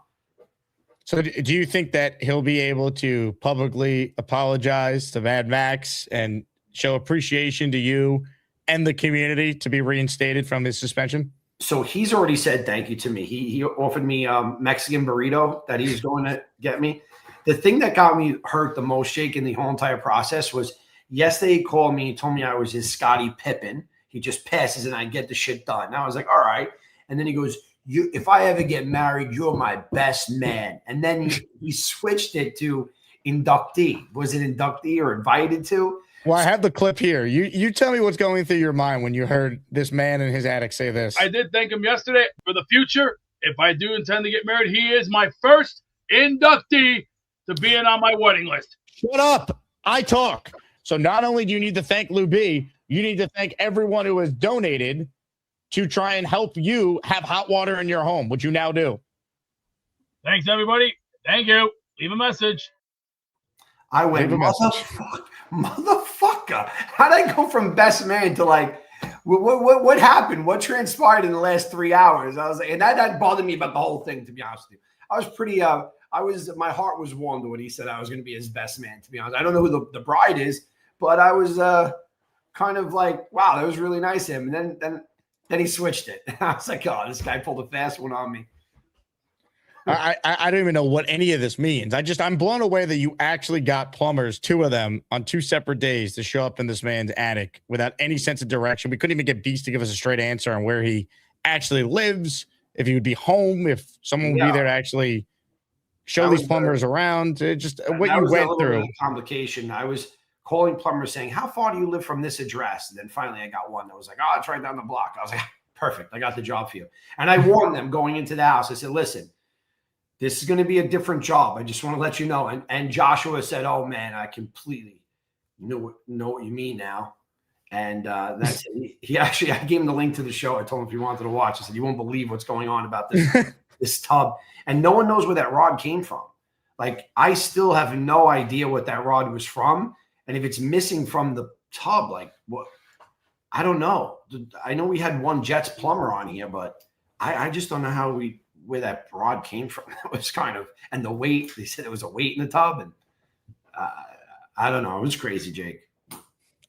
So do you think that he'll be able to publicly apologize to Mad Max and show appreciation to you and the community to be reinstated from his suspension? So he's already said thank you to me. He offered me Mexican burrito that he's going to get me. The thing that got me hurt the most, Jake, in the whole entire process was yesterday he called me and told me I was his Scottie Pippen. He just passes and I get the shit done. And I was like, all right. And then he goes, if I ever get married, you're my best man. And then he switched it to inductee. Was it inductee or invited to? Well, I have the clip here. You tell me what's going through your mind when you heard this man and his addict say this. I did thank him yesterday for the future. If I do intend to get married, he is my first inductee to being on my wedding list. Shut up. I talk. So not only do you need to thank Lou B, you need to thank everyone who has donated to try and help you have hot water in your home, which you now do. Thanks, everybody. Thank you. Leave a message. I went, motherfucker. How'd I go from best man to like, what happened? What transpired in the last 3 hours? I was like, and that bothered me about the whole thing, to be honest with you. I was pretty, my heart was warmed when he said I was going to be his best man, to be honest. I don't know who the bride is, but I was kind of like, wow, that was really nice of him. And then he switched it. I was like, oh, this guy pulled a fast one on me. I don't even know what any of this means. I'm blown away that you actually got plumbers, 2 of them, on 2 separate days to show up in this man's attic without any sense of direction. We couldn't even get Beast to give us a straight answer on where he actually lives, if he would be home, if someone would be there to actually show these plumbers around. Just what you went through. Complication. I was calling plumbers saying, how far do you live from this address? And then finally I got one that was like, oh, it's right down the block. I was like, perfect. I got the job for you. And I warned them going into the house. I said, listen, this is going to be a different job. I just want to let you know. And Joshua said, oh, man, I completely know what you mean now. And that's it. He actually, I gave him the link to the show. I told him if he wanted to watch, I said, you won't believe what's going on about this tub. And no one knows where that rod came from. Like, I still have no idea what that rod was from. And if it's missing from the tub, like, what? I don't know. I know we had one Jets plumber on here, but I just don't know where that rod came from. That was kind of, and the weight, they said it was a weight in the tub. And I don't know. It was crazy, Jake.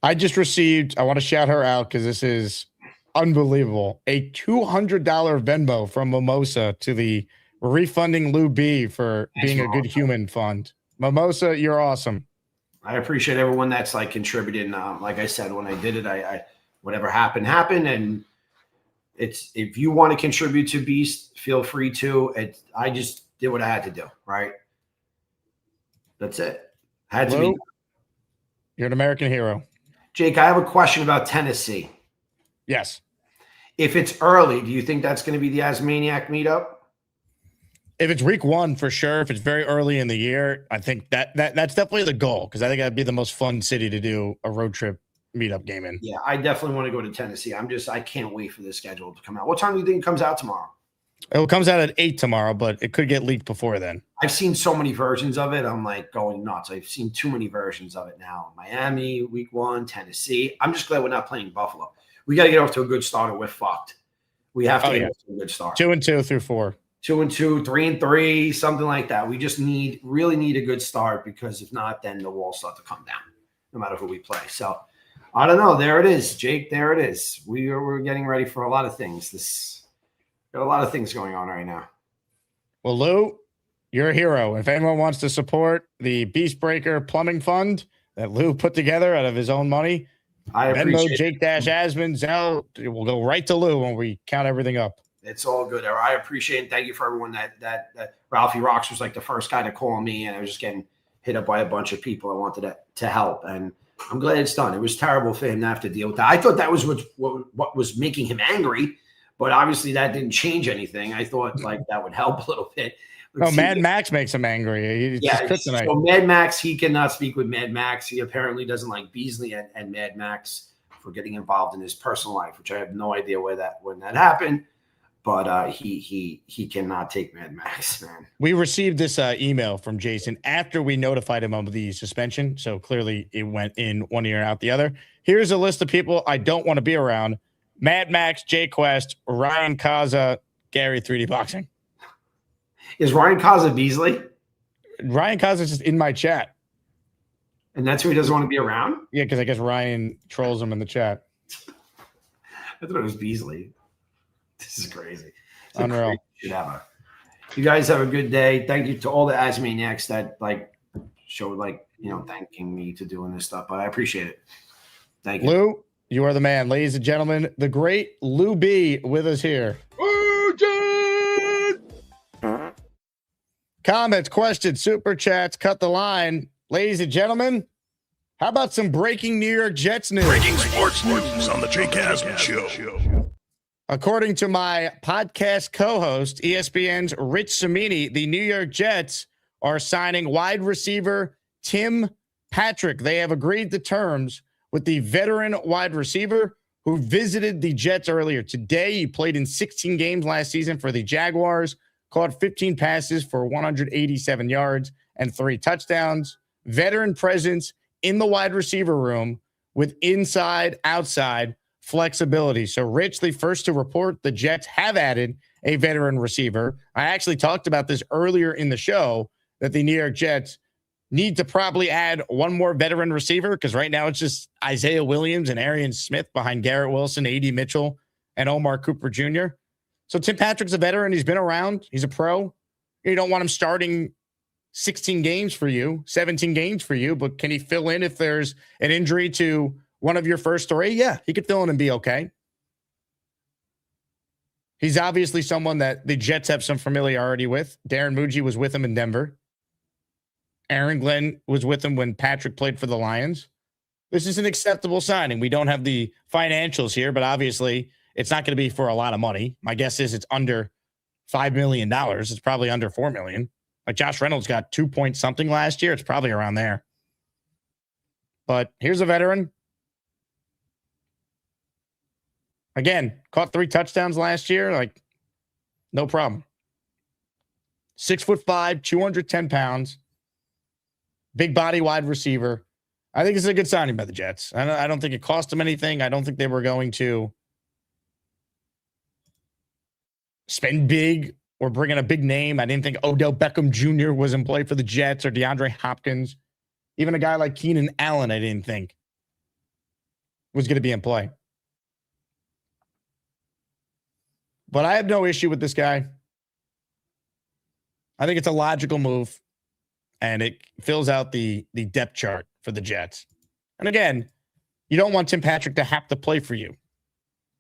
I just received, I want to shout her out because this is unbelievable, a $200 Venmo from Mimosa to the Refunding Lou B for being a good human fund. Mimosa, you're awesome. I appreciate everyone that's like contributing. Like I said, when I did it, I whatever happened. And it's, if you want to contribute to Beast, feel free to. I just did what I had to do. Right. That's it. Had to be. You're an American hero. Jake, I have a question about Tennessee. Yes. If it's early, do you think that's going to be the Asmaniac meetup? If it's week 1, for sure. If it's very early in the year, I think that's definitely the goal, because I think that'd be the most fun city to do a road trip meetup game in. Yeah, I definitely want to go to Tennessee. I can't wait for the schedule to come out. What time do you think it comes out tomorrow? It comes out at 8 tomorrow, but it could get leaked before then. I've seen so many versions of it. I'm like going nuts. I've seen too many versions of it now. Miami, week 1, Tennessee. I'm just glad we're not playing Buffalo. We got to get off to a good start or we're fucked. We have to get off to a good start. 2-2 through 4. 2-2, 3-3, something like that. We just really need a good start, because if not, then the walls start to come down, no matter who we play. So I don't know. There it is, Jake. There it is. We're getting ready for a lot of things. Got a lot of things going on right now. Well, Lou, you're a hero. If anyone wants to support the Beast Breaker Plumbing Fund that Lou put together out of his own money, I appreciate Jake Asman, Zell, will go right to Lou when we count everything up. It's all good. I appreciate it. Thank you for everyone that Ralphie Rocks was like the first guy to call me, and I was just getting hit up by a bunch of people I wanted to help. And I'm glad it's done. It was terrible for him to have to deal with that. I thought that was what was making him angry, but obviously that didn't change anything. I thought like that would help a little bit. Mad Max makes him angry. So Mad Max, he cannot speak with Mad Max. He apparently doesn't like Beasley and Mad Max for getting involved in his personal life, which I have no idea when that happened. But he cannot take Mad Max, man. We received this email from Jason after we notified him of the suspension. So clearly it went in one ear, out the other. Here's a list of people I don't want to be around: Mad Max, Jay Quest, Ryan Kaza, Gary 3D Boxing. Is Ryan Kaza Beasley? Ryan Cosner's just in my chat. And that's who he doesn't want to be around? Yeah, because I guess Ryan trolls him in the chat. I thought it was Beasley. This is crazy. It's Unreal. Shit ever. You guys have a good day. Thank you to all the Asmaniacs that showed thanking me to doing this stuff. But I appreciate it. Thank you. Lou, you are the man. Ladies and gentlemen, the great Lou B with us here. Comments, questions, super chats, cut the line. Ladies and gentlemen, how about some breaking New York Jets news? Breaking sports news on the Jake Asman Show. According to my podcast co-host, ESPN's Rich Cimini, the New York Jets are signing wide receiver Tim Patrick. They have agreed to terms with the veteran wide receiver who visited the Jets earlier today. He played in 16 games last season for the Jaguars, caught 15 passes for 187 yards and 3 touchdowns. Veteran presence in the wide receiver room with inside, outside flexibility. So, Rich, the first to report the Jets have added a veteran receiver. I actually talked about this earlier in the show that the New York Jets need to probably add one more veteran receiver because right now it's just Isaiah Williams and Arian Smith behind Garrett Wilson, A.D. Mitchell, and Omar Cooper Jr. So Tim Patrick's a veteran. He's been around. He's a pro. You don't want him starting 16 games for you, 17 games for you, but can he fill in if there's an injury to one of your first 3? Yeah, he could fill in and be okay. He's obviously someone that the Jets have some familiarity with. Darren Muji was with him in Denver. Aaron Glenn was with him when Patrick played for the Lions. This is an acceptable signing. We don't have the financials here, but obviously it's not going to be for a lot of money. My guess is it's under $5 million. It's probably under $4 million. Like Josh Reynolds got 2 point something last year. It's probably around there. But here's a veteran. Again, caught 3 touchdowns last year. Like, no problem. 6'5", 210 pounds. Big body wide receiver. I think it's a good signing by the Jets. I don't think it cost them anything. I don't think they were going to spend big or bring in a big name. I didn't think Odell Beckham Jr. was in play for the Jets or DeAndre Hopkins. Even a guy like Keenan Allen, I didn't think was going to be in play. But I have no issue with this guy. I think it's a logical move, and it fills out the depth chart for the Jets. And again, you don't want Tim Patrick to have to play for you.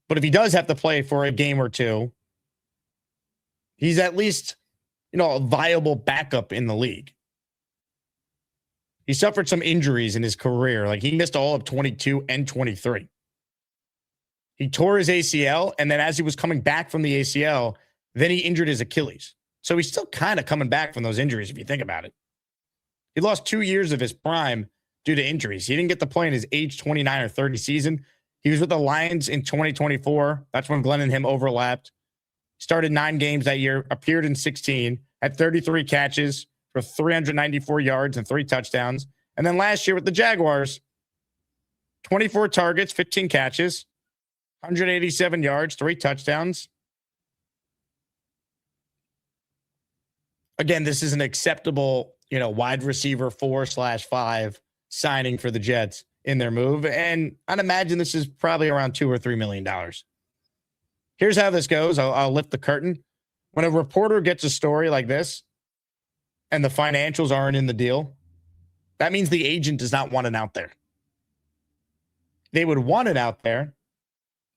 But if he does have to play for a game or two, he's at least, a viable backup in the league. He suffered some injuries in his career. Like, he missed all of 22 and 23. He tore his ACL, and then as he was coming back from the ACL, then he injured his Achilles. So he's still kind of coming back from those injuries, if you think about it. He lost 2 years of his prime due to injuries. He didn't get to play in his age 29 or 30 season. He was with the Lions in 2024. That's when Glenn and him overlapped. Started 9 games that year, appeared in 16, had 33 catches for 394 yards and 3 touchdowns. And then last year with the Jaguars, 24 targets, 15 catches, 187 yards, 3 touchdowns. Again, this is an acceptable, wide receiver 4/5 signing for the Jets in their move. And I'd imagine this is probably around $2 or $3 million. Here's how this goes. I'll lift the curtain. When a reporter gets a story like this and the financials aren't in the deal, that means the agent does not want it out there. They would want it out there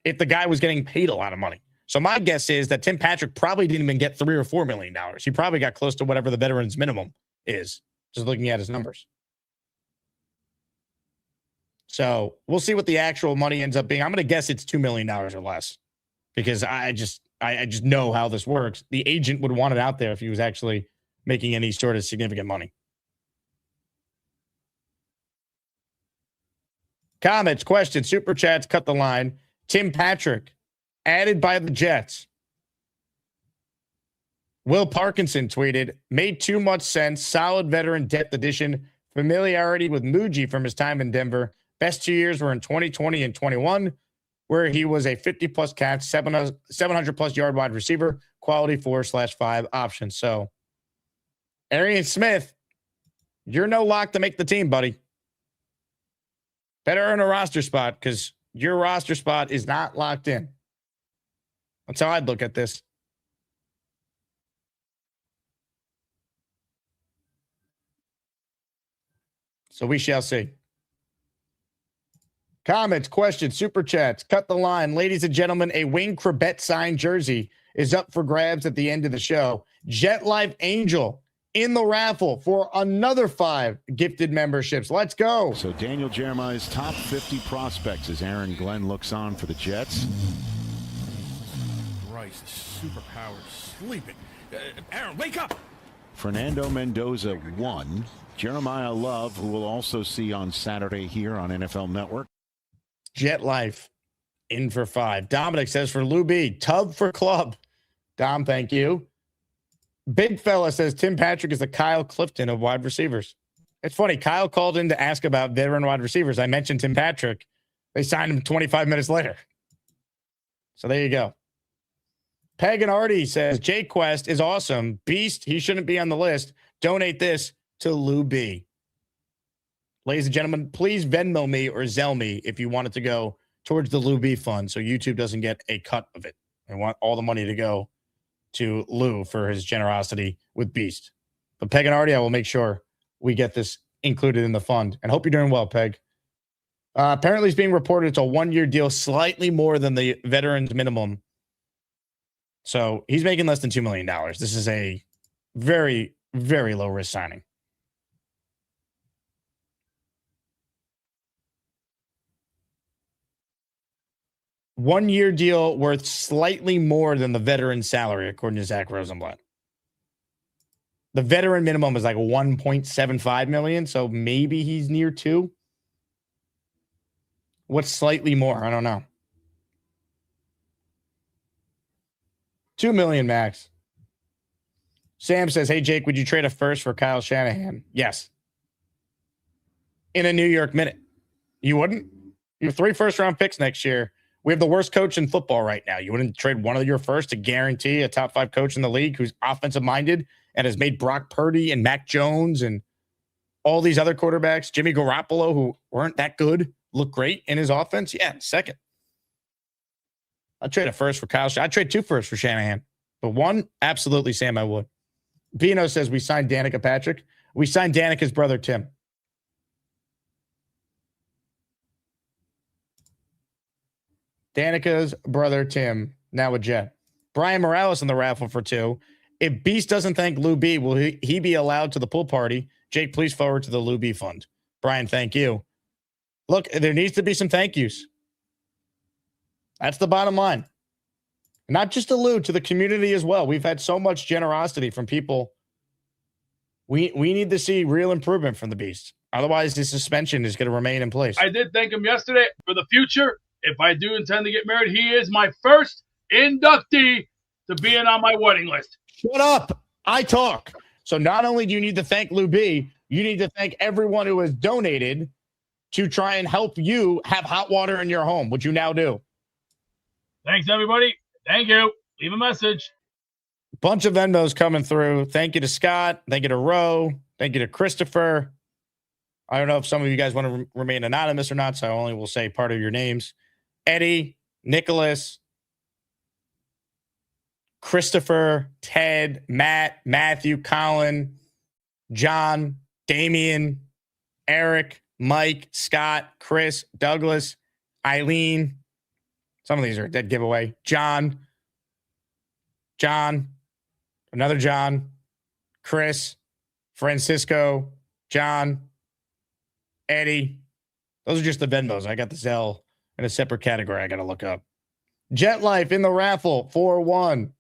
if the guy was getting paid a lot of money. So my guess is that Tim Patrick probably didn't even get $3 or $4 million. He probably got close to whatever the veteran's minimum is, just looking at his numbers. So we'll see what the actual money ends up being. I'm going to guess it's $2 million or less because I just know how this works. The agent would want it out there if he was actually making any sort of significant money. Comments, questions, super chats, cut the line. Tim Patrick, added by the Jets. Will Parkinson tweeted, made too much sense. Solid veteran depth addition. Familiarity with Muji from his time in Denver. Best 2 years were in 2020 and 21, where he was a 50-plus catch, 700-plus yard wide receiver, quality 4/5 option. So, Arian Smith You're no lock to make the team, buddy. Better earn a roster spot because your roster spot is not locked in. That's how I'd look at this. So we shall see. Comments, questions, super chats, cut the line. Ladies and gentlemen, a Wayne Chrebet signed jersey is up for grabs at the end of the show. Jet Life Angel in the raffle for another 5 gifted memberships. Let's go. So Daniel Jeremiah's top 50 prospects as Aaron Glenn looks on for the Jets. Christ, superpowers sleeping. Aaron, wake up! Fernando Mendoza 1. Jeremiah Love, who we'll also see on Saturday here on NFL Network. Jet Life in for 5. Dominic says for Lou B, tub for club. Dom, thank you. Big fella says Tim Patrick is the Kyle Clifton of wide receivers. It's funny. Kyle called in to ask about veteran wide receivers. I mentioned Tim Patrick. They signed him 25 minutes later. So there you go. Pagan Artie says Jay Quest is awesome. Beast, he shouldn't be on the list. Donate this to Lou B. Ladies and gentlemen, please Venmo me or Zelle me if you want it to go towards the Lou B fund so YouTube doesn't get a cut of it. I want all the money to go to Lou for his generosity with Beast. But Peg and Artie, I will make sure we get this included in the fund. And hope you're doing well, Peg. Apparently, it's being reported it's a 1-year deal, slightly more than the veteran's minimum. So he's making less than $2 million. This is a very, very low risk signing. One-year deal worth slightly more than the veteran salary, according to Zach Rosenblatt. The veteran minimum is like $1.75 million, so maybe he's near 2. What's slightly more? I don't know. $2 million max. Sam says, hey, Jake, would you trade a first for Kyle Shanahan? Yes. In a New York minute. You wouldn't? You have 3 first-round picks next year. We have the worst coach in football right now. You wouldn't trade one of your first to guarantee a top 5 coach in the league who's offensive-minded and has made Brock Purdy and Mac Jones and all these other quarterbacks, Jimmy Garoppolo, who weren't that good, look great in his offense? Yeah, second. I'd trade a first for Kyle. I'd trade 2 firsts for Shanahan. But 1, absolutely, Sam, I would. Pino says we signed Danica Patrick. We signed Danica's brother, Tim. Danica's brother, Tim, now a Jet. Brian Morales in the raffle for 2. If Beast doesn't thank Lou B, will he be allowed to the pool party? Jake, please forward to the Lou B fund. Brian, thank you. Look, there needs to be some thank yous. That's the bottom line. Not just to Lou, to the community as well. We've had so much generosity from people. We need to see real improvement from the Beast. Otherwise, his suspension is going to remain in place. I did thank him yesterday for the future. If I do intend to get married, he is my first inductee to being on my wedding list. Shut up. I talk. So not only do you need to thank Lou B, you need to thank everyone who has donated to try and help you have hot water in your home, which you now do. Thanks, everybody. Thank you. Leave a message. Bunch of Venmos coming through. Thank you to Scott. Thank you to Roe. Thank you to Christopher. I don't know if some of you guys want to remain anonymous or not, so I only will say part of your names. Eddie, Nicholas, Christopher, Ted, Matt, Matthew, Colin, John, Damian, Eric, Mike, Scott, Chris, Douglas, Eileen. Some of these are a dead giveaway. John, another John, Chris, Francisco, John, Eddie. Those are just the Venmos. I got the Zelle in a separate category I got to look up. Jet Life in the raffle, 4-1.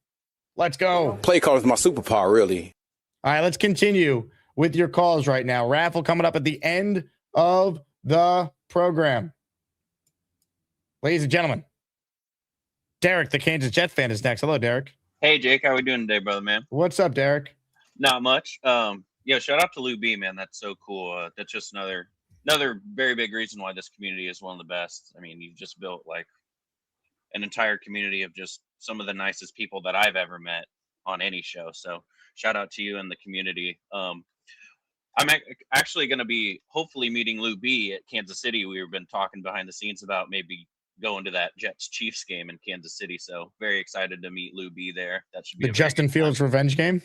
Let's go. Play call is my superpower, really. All right, let's continue with your calls right now. Raffle coming up at the end of the program. Ladies and gentlemen, Derek, the Kansas Jet fan, is next. Hello, Derek. Hey, Jake. How we doing today, brother, man? What's up, Derek? Not much. Shout out to Lou B, man. That's so cool. That's just another very big reason why this community is one of the best. I mean, you've just built like an entire community of just some of the nicest people that I've ever met on any show. So shout out to you and the community. I'm actually going to be hopefully meeting Lou B at Kansas City. We've been talking behind the scenes about maybe going to that Jets Chiefs game in Kansas City. So very excited to meet Lou B there. That should be The Justin Fields revenge game.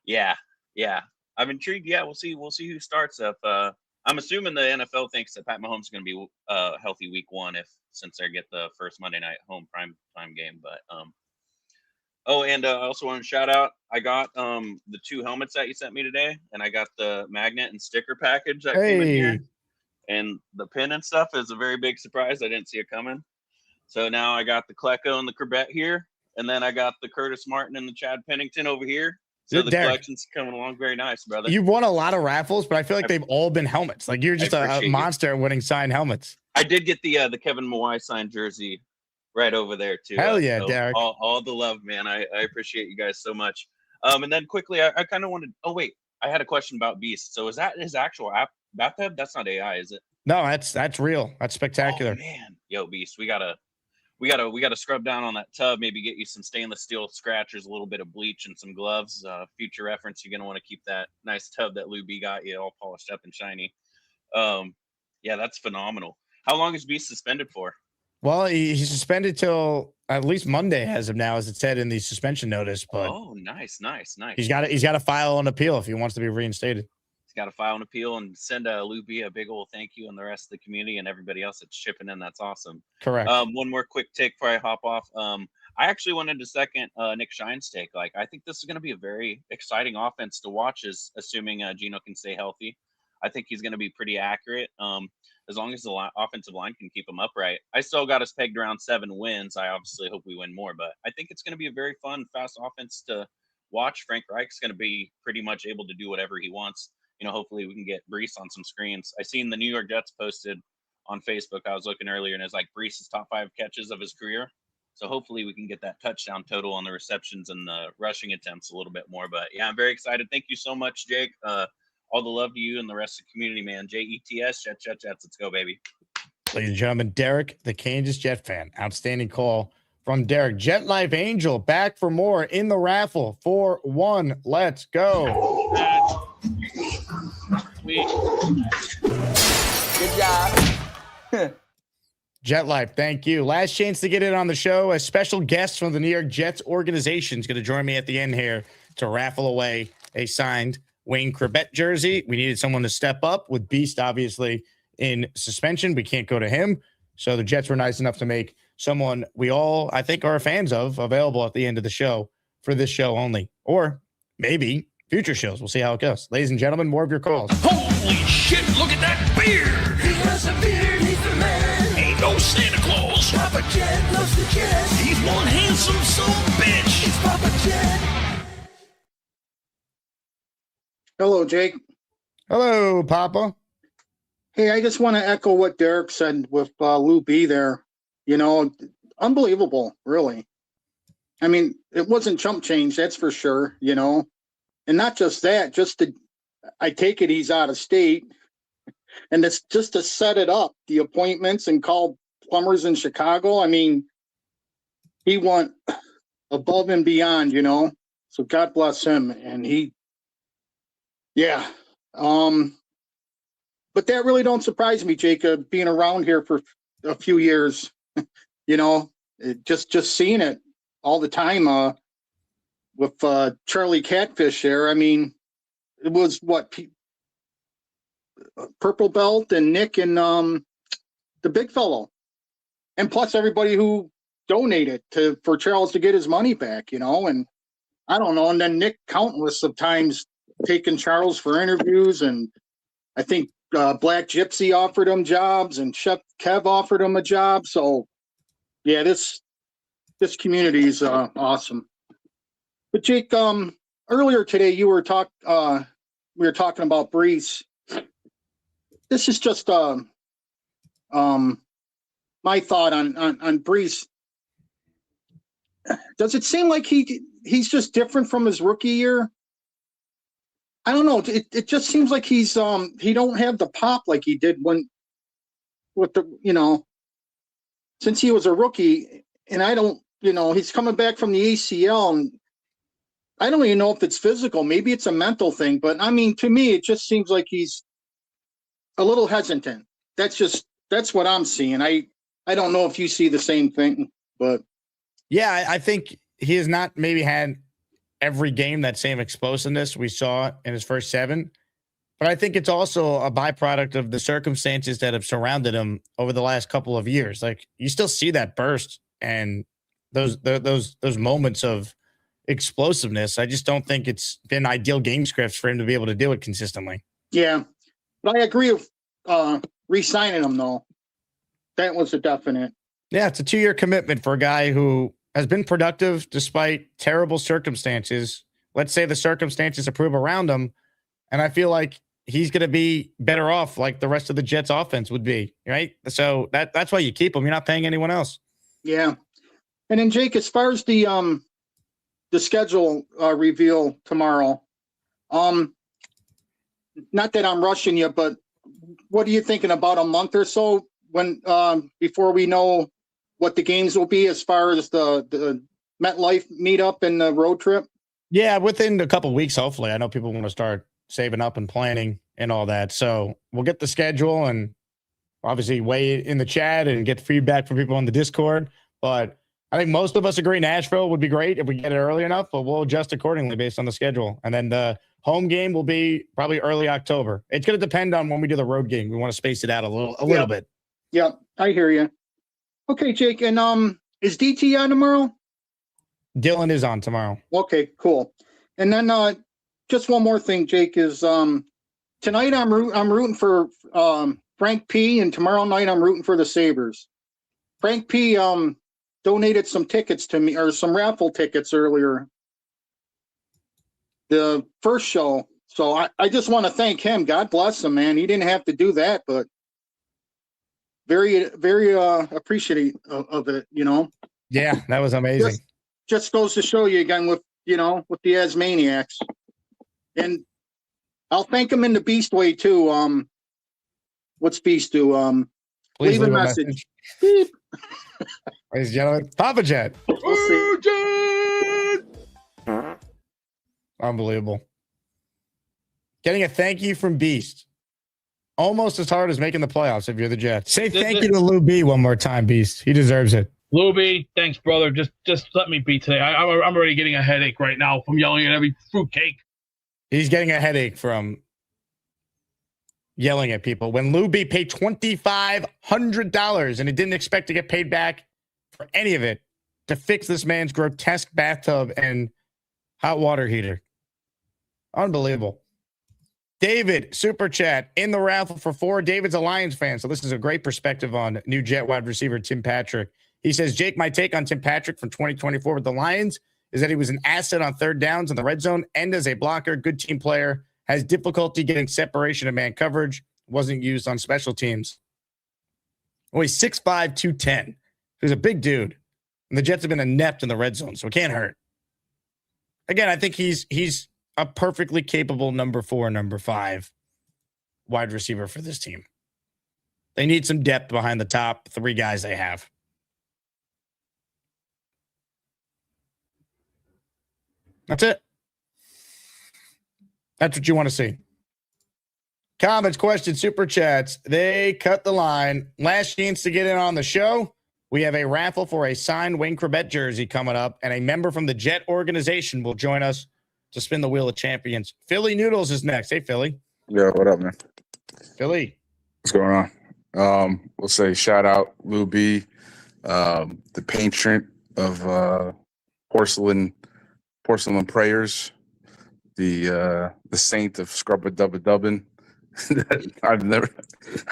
Yeah. I'm intrigued. Yeah, we'll see who starts up. I'm assuming the NFL thinks that Pat Mahomes is going to be healthy week 1 since they get the first Monday night home prime game. But I also want to shout out. I got the 2 helmets that you sent me today, and I got the magnet and sticker package that came in here. And the pin and stuff is a very big surprise. I didn't see it coming. So now I got the Klecko and the Corbett here, and then I got the Curtis Martin and the Chad Pennington over here. So the collection's coming along very nice, brother. You've won a lot of raffles, but I feel like they've all been helmets. Like you're just a monster at winning signed helmets. I did get the Kevin Mawai signed jersey right over there too. Hell yeah, so Derek. All the love, man. I appreciate you guys so much. And then quickly, I kind of wanted. Oh wait, I had a question about Beast. So is that his actual bathtub? That's not AI, is it? No, that's real. That's spectacular. Oh, man, yo, Beast, we gotta scrub down on that tub. Maybe get you some stainless steel scratchers, a little bit of bleach, and some gloves. Future reference, you're gonna want to keep that nice tub that Lou B got you all polished up and shiny. Yeah, that's phenomenal. How long is Beast suspended for? Well, he's suspended till at least Monday as of now, as it said in the suspension notice. But nice. He's got to file an appeal if he wants to be reinstated. He's got to file an appeal and send Lou B a big old thank you and the rest of the community and everybody else that's chipping in. That's awesome. Correct. One more quick take before I hop off. I actually wanted to second Nick Shine's take. Like, I think this is going to be a very exciting offense to watch, assuming Geno can stay healthy. I think he's going to be pretty accurate. As long as the offensive line can keep him upright. I still got us pegged around 7 wins. I obviously hope we win more, but I think it's going to be a very fun, fast offense to watch. Frank Reich's going to be pretty much able to do whatever he wants. Hopefully we can get Brees on some screens. I seen the New York Jets posted on Facebook. I was looking earlier, and it's like Brees' top 5 catches of his career. So hopefully we can get that touchdown total on the receptions and the rushing attempts a little bit more. But yeah, I'm very excited. Thank you so much, Jake. All the love to you and the rest of the community, man. JETS, Jets. Let's go, baby. Ladies and gentlemen, Derek, the Kansas Jet fan. Outstanding call from Derek. Jet Life Angel back for more in the raffle. 4-1. Let's go. Sweet. Good job. Jet Life, thank you. Last chance to get in on the show. A special guest from the New York Jets organization is going to join me at the end here to raffle away a signed Wayne Corbett jersey. We needed someone to step up with Beast, obviously, in suspension. We can't go to him. So the Jets were nice enough to make someone we all, I think, are fans of available at the end of the show for this show only. Or maybe future shows. We'll see how it goes. Ladies and gentlemen, more of your calls. Holy shit, look at that beard! He has a beard, he's the man. Ain't no Santa Claus. Papa Jet loves the Jets. He's one handsome son of a bitch. It's Papa Jet. Hello, Jake. Hello, Papa. Hey, I just want to echo what Derek said with Lou B there. Unbelievable, really. I mean, it wasn't chump change, that's for sure, And not just that, I take it he's out of state. And it's just to set it up, the appointments and call plumbers in Chicago. I mean, he went above and beyond, So God bless him. And but that really don't surprise me, Jacob, being around here for a few years, just seeing it all the time with Charlie Catfish there. I mean, it was Purple Belt and Nick and the big fellow. And plus everybody who donated for Charles to get his money back, and I don't know. And then Nick countless of times taking Charles for interviews, and I think Black Gypsy offered him jobs and Chef Kev offered him a job. So yeah, this community is awesome. But Jake, earlier today we were talking about Brees. This is just my thought on Brees. Does it seem like he's just different from his rookie year? I don't know. It just seems like he don't have the pop like he did since he was a rookie. And I don't, he's coming back from the ACL, and I don't even know if it's physical. Maybe it's a mental thing, but I mean, to me, it just seems like he's a little hesitant. That's what I'm seeing. I don't know if you see the same thing, but yeah, I think he has not maybe had every game that same explosiveness we saw in his first 7. But I think it's also a byproduct of the circumstances that have surrounded him over the last couple of years. Like, you still see that burst and those moments of explosiveness. I just don't think it's been ideal game scripts for him to be able to do it consistently. yeah. But I agree with re-signing him, though. That was a definite. Yeah, it's a 2-year commitment for a guy who has been productive despite terrible circumstances. Let's say the circumstances improve around him, and I feel like he's going to be better off like the rest of the Jets offense would be, right? So that's why you keep him. You're not paying anyone else. Yeah. And then, Jake, as far as the schedule reveal tomorrow, not that I'm rushing you, but what are you thinking, about a month or so when before we know what the games will be as far as the MetLife meetup and the road trip? Yeah, within a couple of weeks, hopefully. I know people want to start saving up and planning and all that. So we'll get the schedule and obviously weigh it in the chat and get feedback from people on the Discord. But I think most of us agree Nashville would be great if we get it early enough, but we'll adjust accordingly based on the schedule. And then the home game will be probably early October. It's going to depend on when we do the road game. We want to space it out a little bit. Yeah, I hear you. Okay, Jake, and is DT on tomorrow? Dylan is on tomorrow. Okay, cool. And then just one more thing, Jake, is tonight I'm rooting for Frank P, and tomorrow night I'm rooting for the Sabres. Frank P donated some tickets to me, or some raffle tickets earlier, the first show. So I just want to thank him. God bless him, man. He didn't have to do that, but very, very appreciative of it, you know. Yeah, that was amazing. Just goes to show you again with the Asmaniacs. And I'll thank him in the Beast way too. What's Beast do? Please leave a message. Ladies and gentlemen, Papa Jet. We'll see. Unbelievable. Getting a thank you from Beast. Almost as hard as making the playoffs if you're the Jets. Say thank you to Lou B one more time, Beast. He deserves it. Lou B, thanks, brother. Just let me be today. I'm already getting a headache right now from yelling at every fruitcake. He's getting a headache from yelling at people. When Lou B paid $2,500 and he didn't expect to get paid back for any of it to fix this man's grotesque bathtub and hot water heater. Unbelievable. David, super chat in the raffle for 4. David's a Lions fan, so this is a great perspective on new Jet wide receiver Tim Patrick. He says, Jake, my take on Tim Patrick from 2024 with the Lions is that he was an asset on third downs in the red zone and as a blocker, good team player, has difficulty getting separation of man coverage, wasn't used on special teams. Oh, he's 6'5", 210. He's a big dude. And the Jets have been inept in the red zone, so it can't hurt. Again, I think he's a perfectly capable number 4, number 5 wide receiver for this team. They need some depth behind the top 3 guys they have. That's it. That's what you want to see. Comments, questions, super chats. They cut the line. Last chance to get in on the show. We have a raffle for a signed Wayne Corbett jersey coming up, and a member from the Jet organization will join us to spin the Wheel of Champions. Philly Noodles is next. Hey, Philly. Yeah, what up, man? Philly. What's going on? We'll say shout out Lou B, the patron of porcelain prayers, the saint of scrubba dubba dubbin.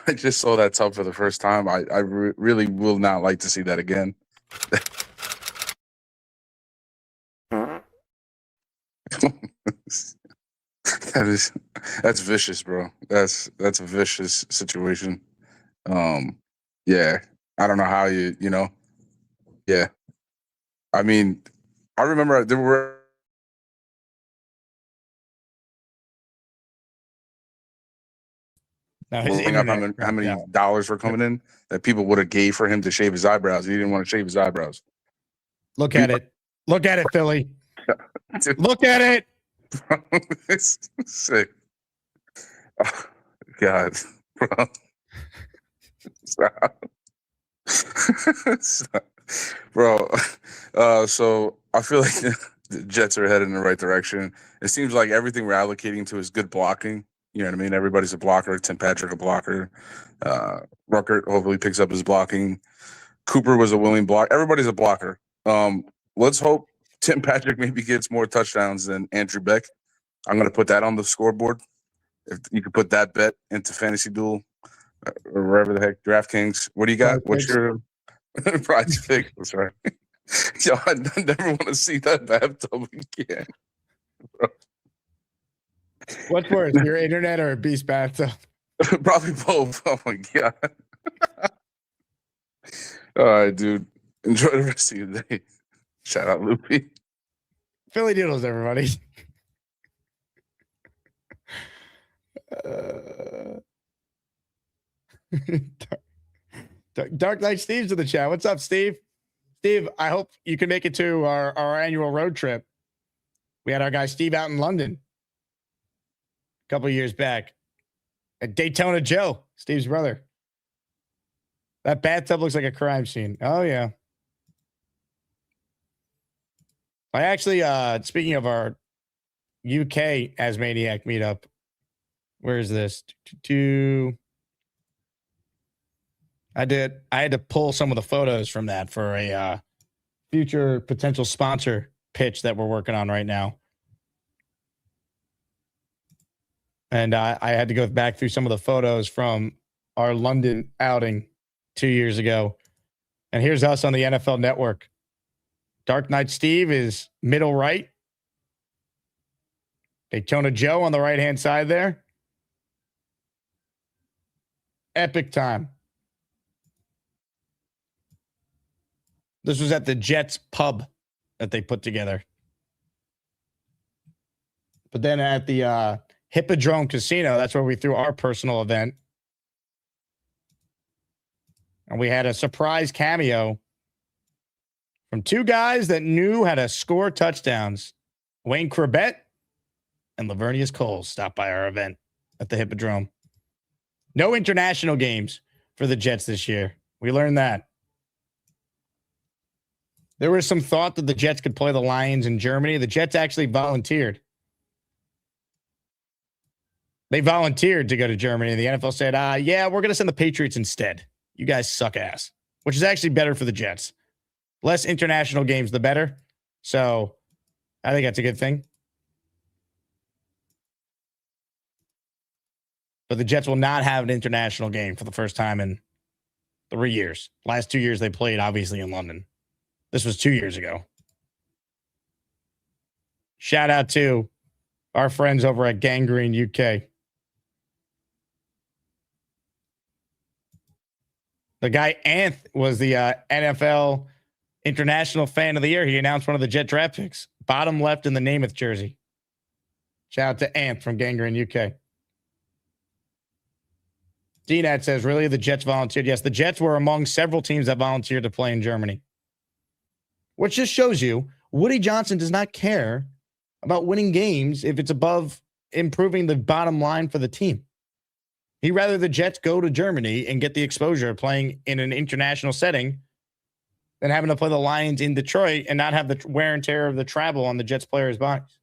I just saw that tub for the first time. I really will not like to see that again. That's vicious, bro. That's a vicious situation. Yeah. I don't know how yeah. I mean, I remember there were up how many dollars were coming in that people would have gave for him to shave his eyebrows. He didn't want to shave his eyebrows. Look at it. Look at it, Philly. Look at it. It's sick. Oh, God, bro. Stop. Stop. Bro, so I feel like the Jets are headed in the right direction. It seems like everything we're allocating to is good blocking. You know what I mean? Everybody's a blocker. Tim Patrick a blocker. Ruckert hopefully picks up his blocking. Cooper was a willing block. Everybody's a blocker. Let's hope Tim Patrick maybe gets more touchdowns than Andrew Beck. I'm going to put that on the scoreboard. If you could put that bet into Fantasy Duel or wherever the heck, DraftKings. What do you got? What's your prize pick? That's right. Yo, I never want to see that bathtub again. Bro. What's worse, your internet or a beast bathtub? Probably both. Oh my God. All right, dude. Enjoy the rest of your day. Shout out, Loopy. Philly Doodles, everybody. Dark Knight Steve's in the chat. What's up, Steve? Steve, I hope you can make it to our annual road trip. We had our guy Steve out in London a couple of years back at Daytona Joe, Steve's brother. That bathtub looks like a crime scene. Oh, yeah. I actually, speaking of our UK Asmaniac meetup, where is this? I had to pull some of the photos from that for a future potential sponsor pitch that we're working on right now. And I had to go back through some of the photos from our London outing 2 years ago. And here's us on the NFL Network. Dark Knight Steve is middle right. Daytona Joe on the right-hand side there. Epic time. This was at the Jets pub that they put together. But then at the Hippodrome Casino, that's where we threw our personal event. And we had a surprise cameo from two guys that knew how to score touchdowns. Wayne Corbett and Lavernius Coles stopped by our event at the Hippodrome. No international games for the Jets this year. We learned that. There was some thought that the Jets could play the Lions in Germany. The Jets actually volunteered. They volunteered to go to Germany. And the NFL said, yeah, we're going to send the Patriots instead. You guys suck ass, which is actually better for the Jets. Less international games, the better. So I think that's a good thing. But the Jets will not have an international game for the first time in 3 years. Last 2 years they played, obviously, in London. This was 2 years ago. Shout out to our friends over at Gangrene UK. The guy Anth was the NFL International Fan of the Year. He announced one of the Jet draft picks. Bottom left in the Namath jersey. Shout out to Anth from Gangrene UK. DNAT says, really, the Jets volunteered? Yes, the Jets were among several teams that volunteered to play in Germany. Which just shows you Woody Johnson does not care about winning games if it's above improving the bottom line for the team. He'd rather the Jets go to Germany and get the exposure of playing in an international setting than having to play the Lions in Detroit and not have the wear and tear of the travel on the Jets players' bodies.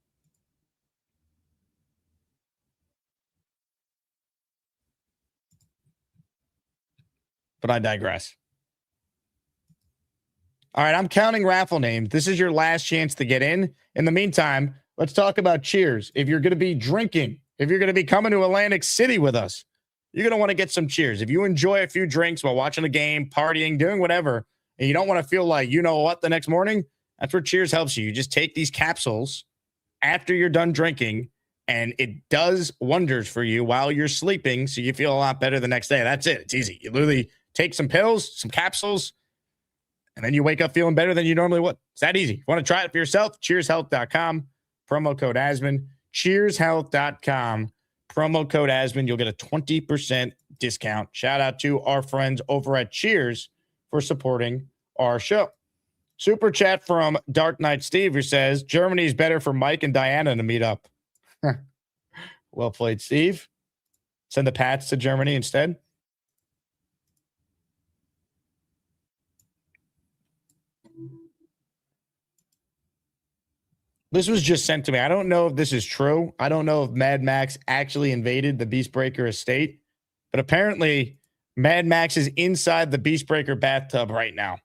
But I digress. All right, I'm counting raffle names. This is your last chance to get in. In the meantime, let's talk about cheers. If you're going to be drinking, if you're going to be coming to Atlantic City with us, you're going to want to get some cheers. If you enjoy a few drinks while watching a game, partying, doing whatever, and you don't want to feel like you know what the next morning, that's where Cheers helps you. You just take these capsules after you're done drinking, and it does wonders for you while you're sleeping, so you feel a lot better the next day. That's it. It's easy. You literally take some pills, some capsules, and then you wake up feeling better than you normally would. It's that easy. If you want to try it for yourself, cheershealth.com, promo code Asman, cheershealth.com, promo code Asman. You'll get a 20% discount. Shout out to our friends over at Cheers for supporting our show. Super chat from Dark Knight Steve, who says Germany is better for Mike and Diana to meet up. Well played, Steve. Send the Pats to Germany instead. This was just sent to me. I don't know if this is true. I don't know if Mad Max actually invaded the Beastbreaker estate, but apparently Mad Max is inside the Beastbreaker bathtub right now.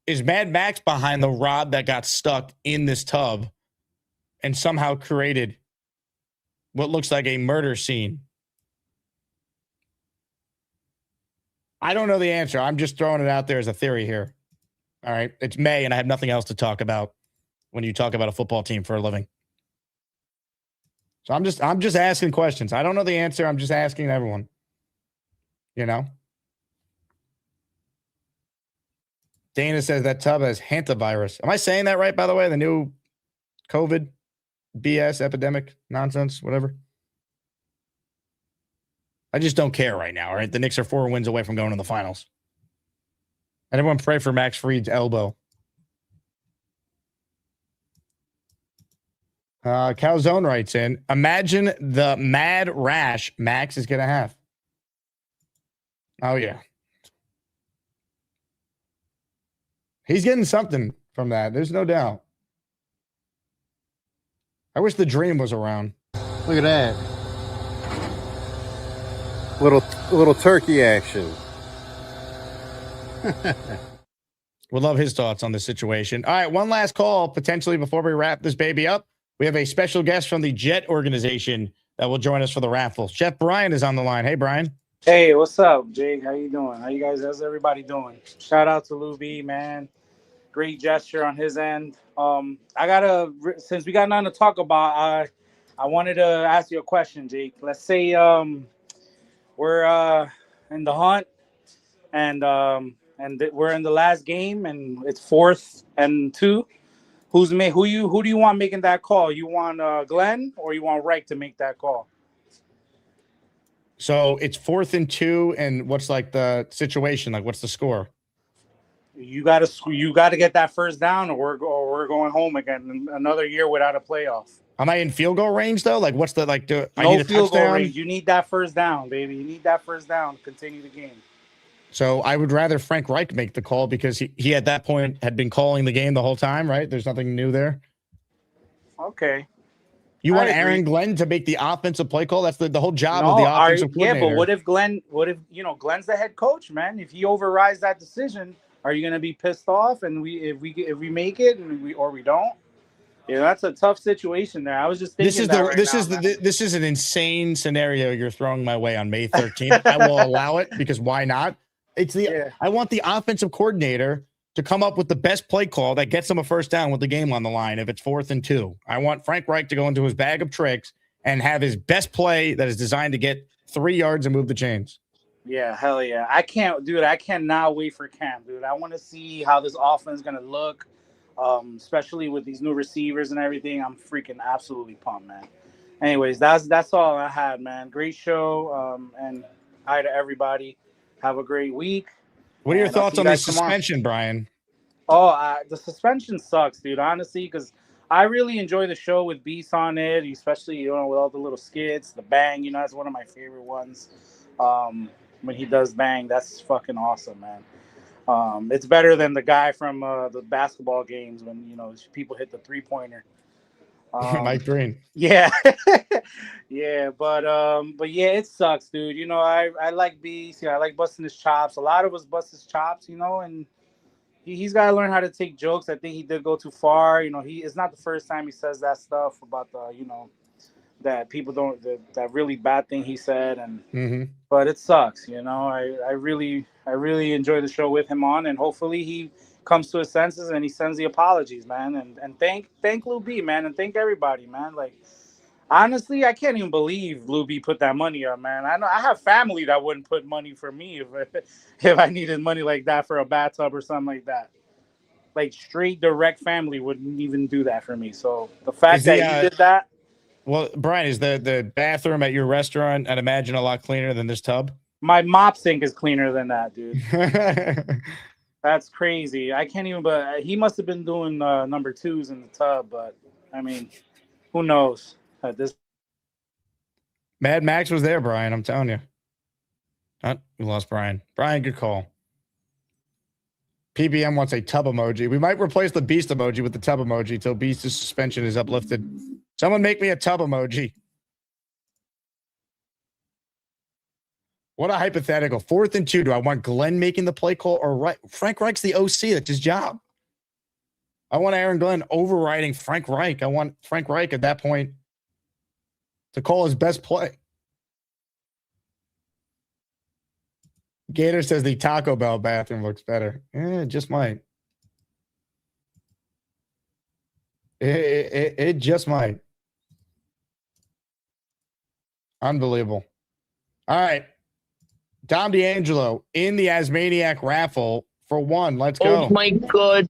Is Mad Max behind the rod that got stuck in this tub and somehow created what looks like a murder scene? I don't know the answer. I'm just throwing it out there as a theory here. All right. It's May, and I have nothing else to talk about when you talk about a football team for a living. So I'm just asking questions. I don't know the answer. I'm just asking everyone. You know? Dana says that tub has hantavirus. Am I saying that right, by the way? The new COVID BS epidemic nonsense, whatever. I just don't care right now, all right? The Knicks are 4 wins away from going to the finals. And everyone pray for Max Fried's elbow. Calzone writes in, imagine the mad rash Max is going to have. Oh, yeah. He's getting something from that. There's no doubt. I wish the Dream was around. Look at that. Little turkey action. We'd love his thoughts on the situation. All right, one last call, potentially, before we wrap this baby up. We have a special guest from the Jet organization that will join us for the raffle. Chef Brian is on the line. Hey, Brian. Hey, what's up, Jake? How you doing? How's everybody doing? Shout out to Lou B, man. Great gesture on his end. Since we got nothing to talk about, I wanted to ask you a question, Jake. Let's say we're in the hunt and we're in the last game and it's 4th and 2. Who do you want making that call? You want Glenn or you want Reich to make that call? So it's 4th and 2, and what's like the situation? Like, what's the score? You gotta get that first down, or we're going home again. Another year without a playoff. Am I in field goal range though? Like, what's the like? I No need a field goal touchdown? range. You need that first down, baby. You need that first down. Continue the game. So I would rather Frank Reich make the call because he at that point had been calling the game the whole time, right? There's nothing new there. Okay. You want I agree. Aaron Glenn to make the offensive play call? That's the whole job of the offensive coordinator. Yeah, but what if Glenn's the head coach, man? If he overrides that decision, are you gonna be pissed off? And if we make it and we don't, yeah, that's a tough situation there. I was just thinking this is an insane scenario you're throwing my way on May 13th. I will allow it because why not? I want the offensive coordinator to come up with the best play call that gets them a first down with the game on the line if it's 4th and 2. I want Frank Reich to go into his bag of tricks and have his best play that is designed to get 3 yards and move the chains. Yeah, hell yeah. I cannot wait for camp, dude. I want to see how this offense is going to look, especially with these new receivers and everything. I'm freaking absolutely pumped, man. Anyways, that's all I had, man. Great show, and hi to everybody. Have a great week. What are your thoughts on the suspension, Brian? Oh, the suspension sucks, dude, honestly, because I really enjoy the show with Beast on it, especially, with all the little skits, the bang, that's one of my favorite ones. When he does bang, that's fucking awesome, man. It's better than the guy from the basketball games when, people hit the 3-pointer. Mike Green. Yeah. Yeah, but yeah, it sucks, dude. I like Beast. I like busting his chops. A lot of us bust his chops, and he's got to learn how to take jokes. I think he did go too far. It's not the first time he says that stuff about the, that people don't, that really bad thing he said. And, but it sucks, I really enjoy the show with him on, and hopefully he comes to his senses and he sends the apologies, man. And thank Lou B, man. And thank everybody, man. Like, honestly, I can't even believe Lou B put that money up, man. I know I have family that wouldn't put money for me if I needed money like that for a bathtub or something like that. Like, straight direct family wouldn't even do that for me. So the fact that he did that. Well, Brian, is the bathroom at your restaurant, I'd imagine, a lot cleaner than this tub? My mop sink is cleaner than that, dude. That's crazy. I can't even. But he must have been doing number 2s in the tub. But I mean, who knows at this. Mad Max was there, Brian. I'm telling you. We lost Brian. Brian, good call. PBM wants a tub emoji. We might replace the beast emoji with the tub emoji till Beast's suspension is uplifted. Someone make me a tub emoji. What a hypothetical. 4th and 2. Do I want Glenn making the play call or right? Frank Reich's the OC. That's his job. I want Aaron Glenn overriding Frank Reich. I want Frank Reich at that point to call his best play. Gator says the Taco Bell bathroom looks better. It just might. It just might. Unbelievable. All right. Dom D'Angelo in the Asmaniac raffle for 1. Let's go. Oh, my God.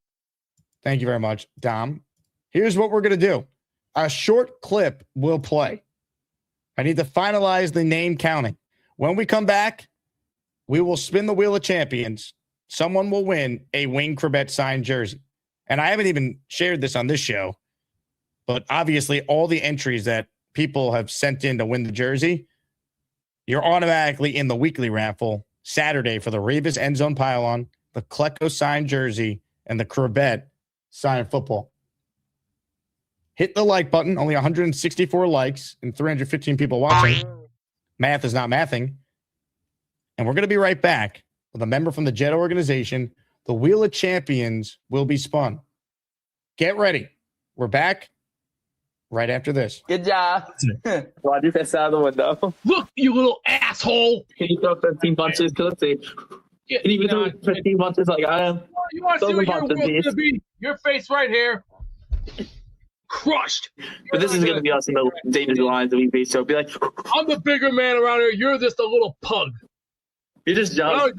Thank you very much, Dom. Here's what we're going to do. A short clip will play. I need to finalize the name counting. When we come back, we will spin the wheel of champions. Someone will win a Wayne Corbett signed jersey. And I haven't even shared this on this show, but obviously all the entries that people have sent in to win the jersey, you're automatically in the weekly raffle Saturday for the Revis end zone pylon, the Klecko signed jersey, and the Corbett signed football. Hit the like button. Only 164 likes and 315 people watching. Math is not mathing. And we're going to be right back with a member from the Jet organization. The Wheel of Champions will be spun. Get ready. We're back right after this. Good job. Why'd you piss out of the window? Look, you little asshole. Can you throw 15 punches? Let's see. Can you throw 15 punches like I am? You want to see what your wheel's going to be? Your face right here. Crushed. But this is going to be us in the David lines of EB, so be like, I'm the bigger man around here. You're just a little pug. You just jump. No,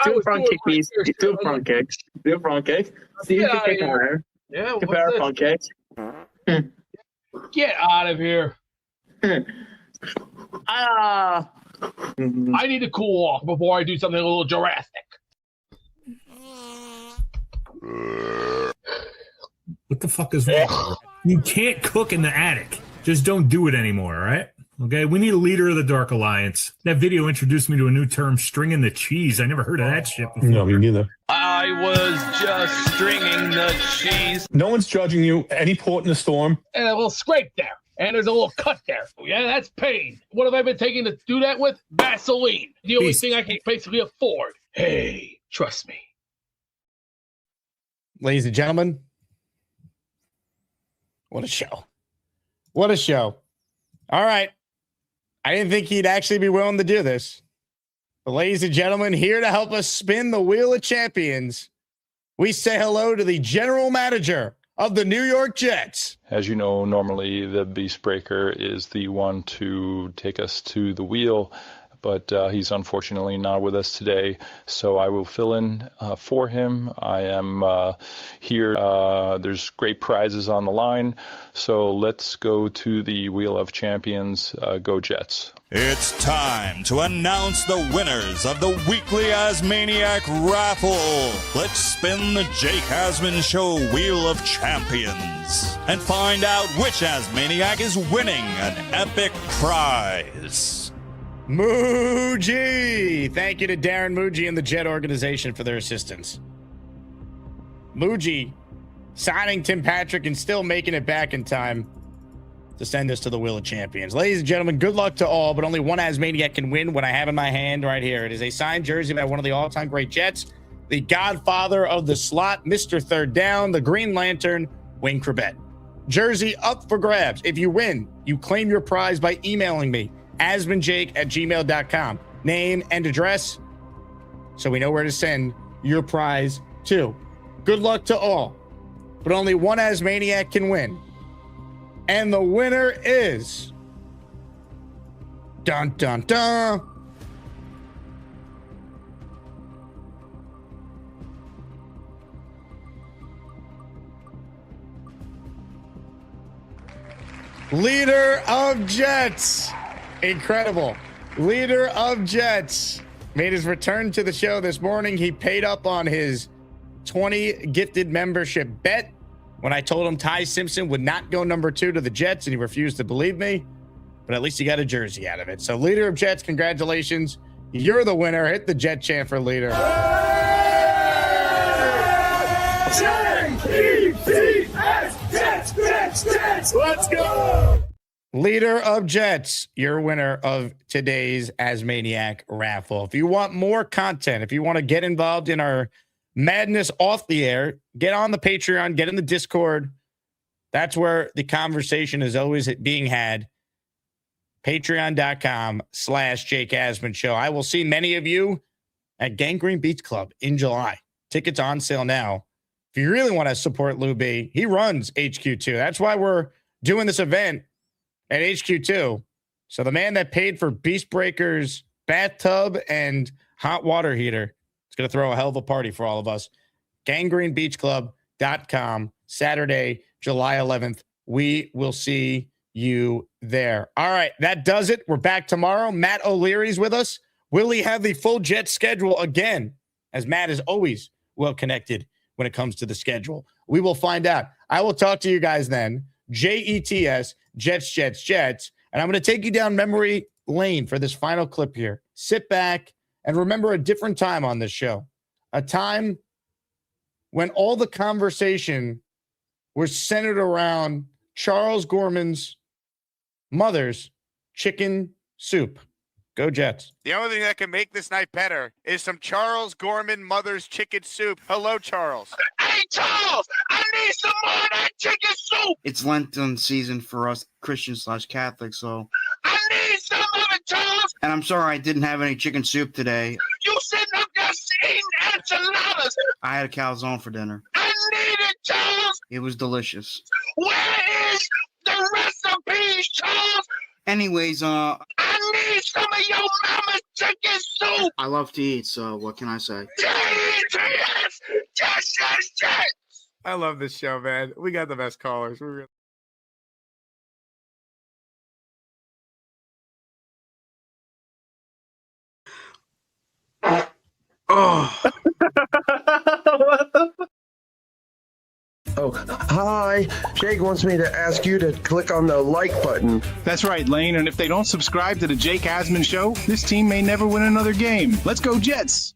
Do a front kick, please. Do a front kick. Do a front kick. See if you can kick higher. Yeah, compare a front kick. Get out of here. I need to cool off before I do something a little Jurassic. What the fuck is wrong? You can't cook in the attic. Just don't do it anymore, all right? Okay, we need a leader of the Dark Alliance. That video introduced me to a new term, stringing the cheese. I never heard of that shit before. No, me neither. I was just stringing the cheese. No one's judging you. Any port in the storm. And a little scrape there. And there's a little cut there. Yeah, that's pain. What have I been taking to do that with? Vaseline. The only thing I can basically afford. Hey, trust me. Ladies and gentlemen, what a show. What a show. All right. I didn't think he'd actually be willing to do this. But ladies and gentlemen, here to help us spin the Wheel of Champions, we say hello to the general manager of the New York Jets. As you know, normally the Beast Breaker is the one to take us to the wheel, but he's unfortunately not with us today, so I will fill in for him. I am here. There's great prizes on the line, so let's go to the Wheel of Champions. Go Jets. It's time to announce the winners of the weekly Asmaniac raffle. Let's spin the Jake Asman Show Wheel of Champions and find out which Asmaniac is winning an epic prize. Muji. Thank you to Darren Muji and the Jet organization for their assistance. Muji signing Tim Patrick and still making it back in time to send us to the Wheel of Champions. Ladies and gentlemen, good luck to all, but only one Asmaniac can win what I have in my hand right here. It is a signed jersey by one of the all-time great Jets, the godfather of the slot, Mr. Third Down, the Green Lantern, Wayne Corbett. Jersey up for grabs. If you win, you claim your prize by emailing me, asmanjake@gmail.com. Name and address so we know where to send your prize to. Good luck to all, but only one Asmaniac can win. And the winner is... Dun, dun, dun. Leader of Jets. Incredible. Leader of Jets made his return to the show this morning. He paid up on his 20 gifted membership bet when I told him Ty Simpson would not go number 2 to the Jets, and he refused to believe me. But at least he got a jersey out of it. So leader of Jets, congratulations. You're the winner. Hit the Jet chant for leader. Jets, let's go. Leader of Jets, your winner of today's Asmaniac raffle. If you want more content, if you want to get involved in our madness off the air, get on the Patreon, get in the Discord. That's where the conversation is always being had. Patreon.com/Jake Asman Show. I will see many of you at Gangrene Beach Club in July. Tickets on sale now. If you really want to support Lou B, he runs HQ2. That's why we're doing this event at HQ2. So the man that paid for Beast Breaker's bathtub and hot water heater is going to throw a hell of a party for all of us. GangreneBeachClub.com, Saturday, July 11th. We will see you there. All right, that does it. We're back tomorrow. Matt O'Leary's with us. Will he have the full Jet schedule again? As Matt is always well connected when it comes to the schedule. We will find out. I will talk to you guys then. JETS, Jets, Jets, Jets. And I'm going to take you down memory lane for this final clip here. Sit back and remember a different time on this show. A time when all the conversation was centered around Charles Gorman's mother's chicken soup. Go Jets. The only thing that can make this night better is some Charles Gorman mother's chicken soup. Hello, Charles. Hey, Charles, I need some more of that chicken soup. It's Lenten season for us Christians/Catholics, so. I need some of it, Charles. And I'm sorry I didn't have any chicken soup today. You sitting up there eating enchiladas. I had a calzone for dinner. I need it, Charles. It was delicious. Where is the recipes, Charles? Anyways, I need some of your mama's chicken soup. I love to eat, so what can I say? Yes. I love this show, man. We got the best callers. We really Oh. Oh, hi. Jake wants me to ask you to click on the like button. That's right, Lane. And if they don't subscribe to the Jake Asman Show, this team may never win another game. Let's go Jets.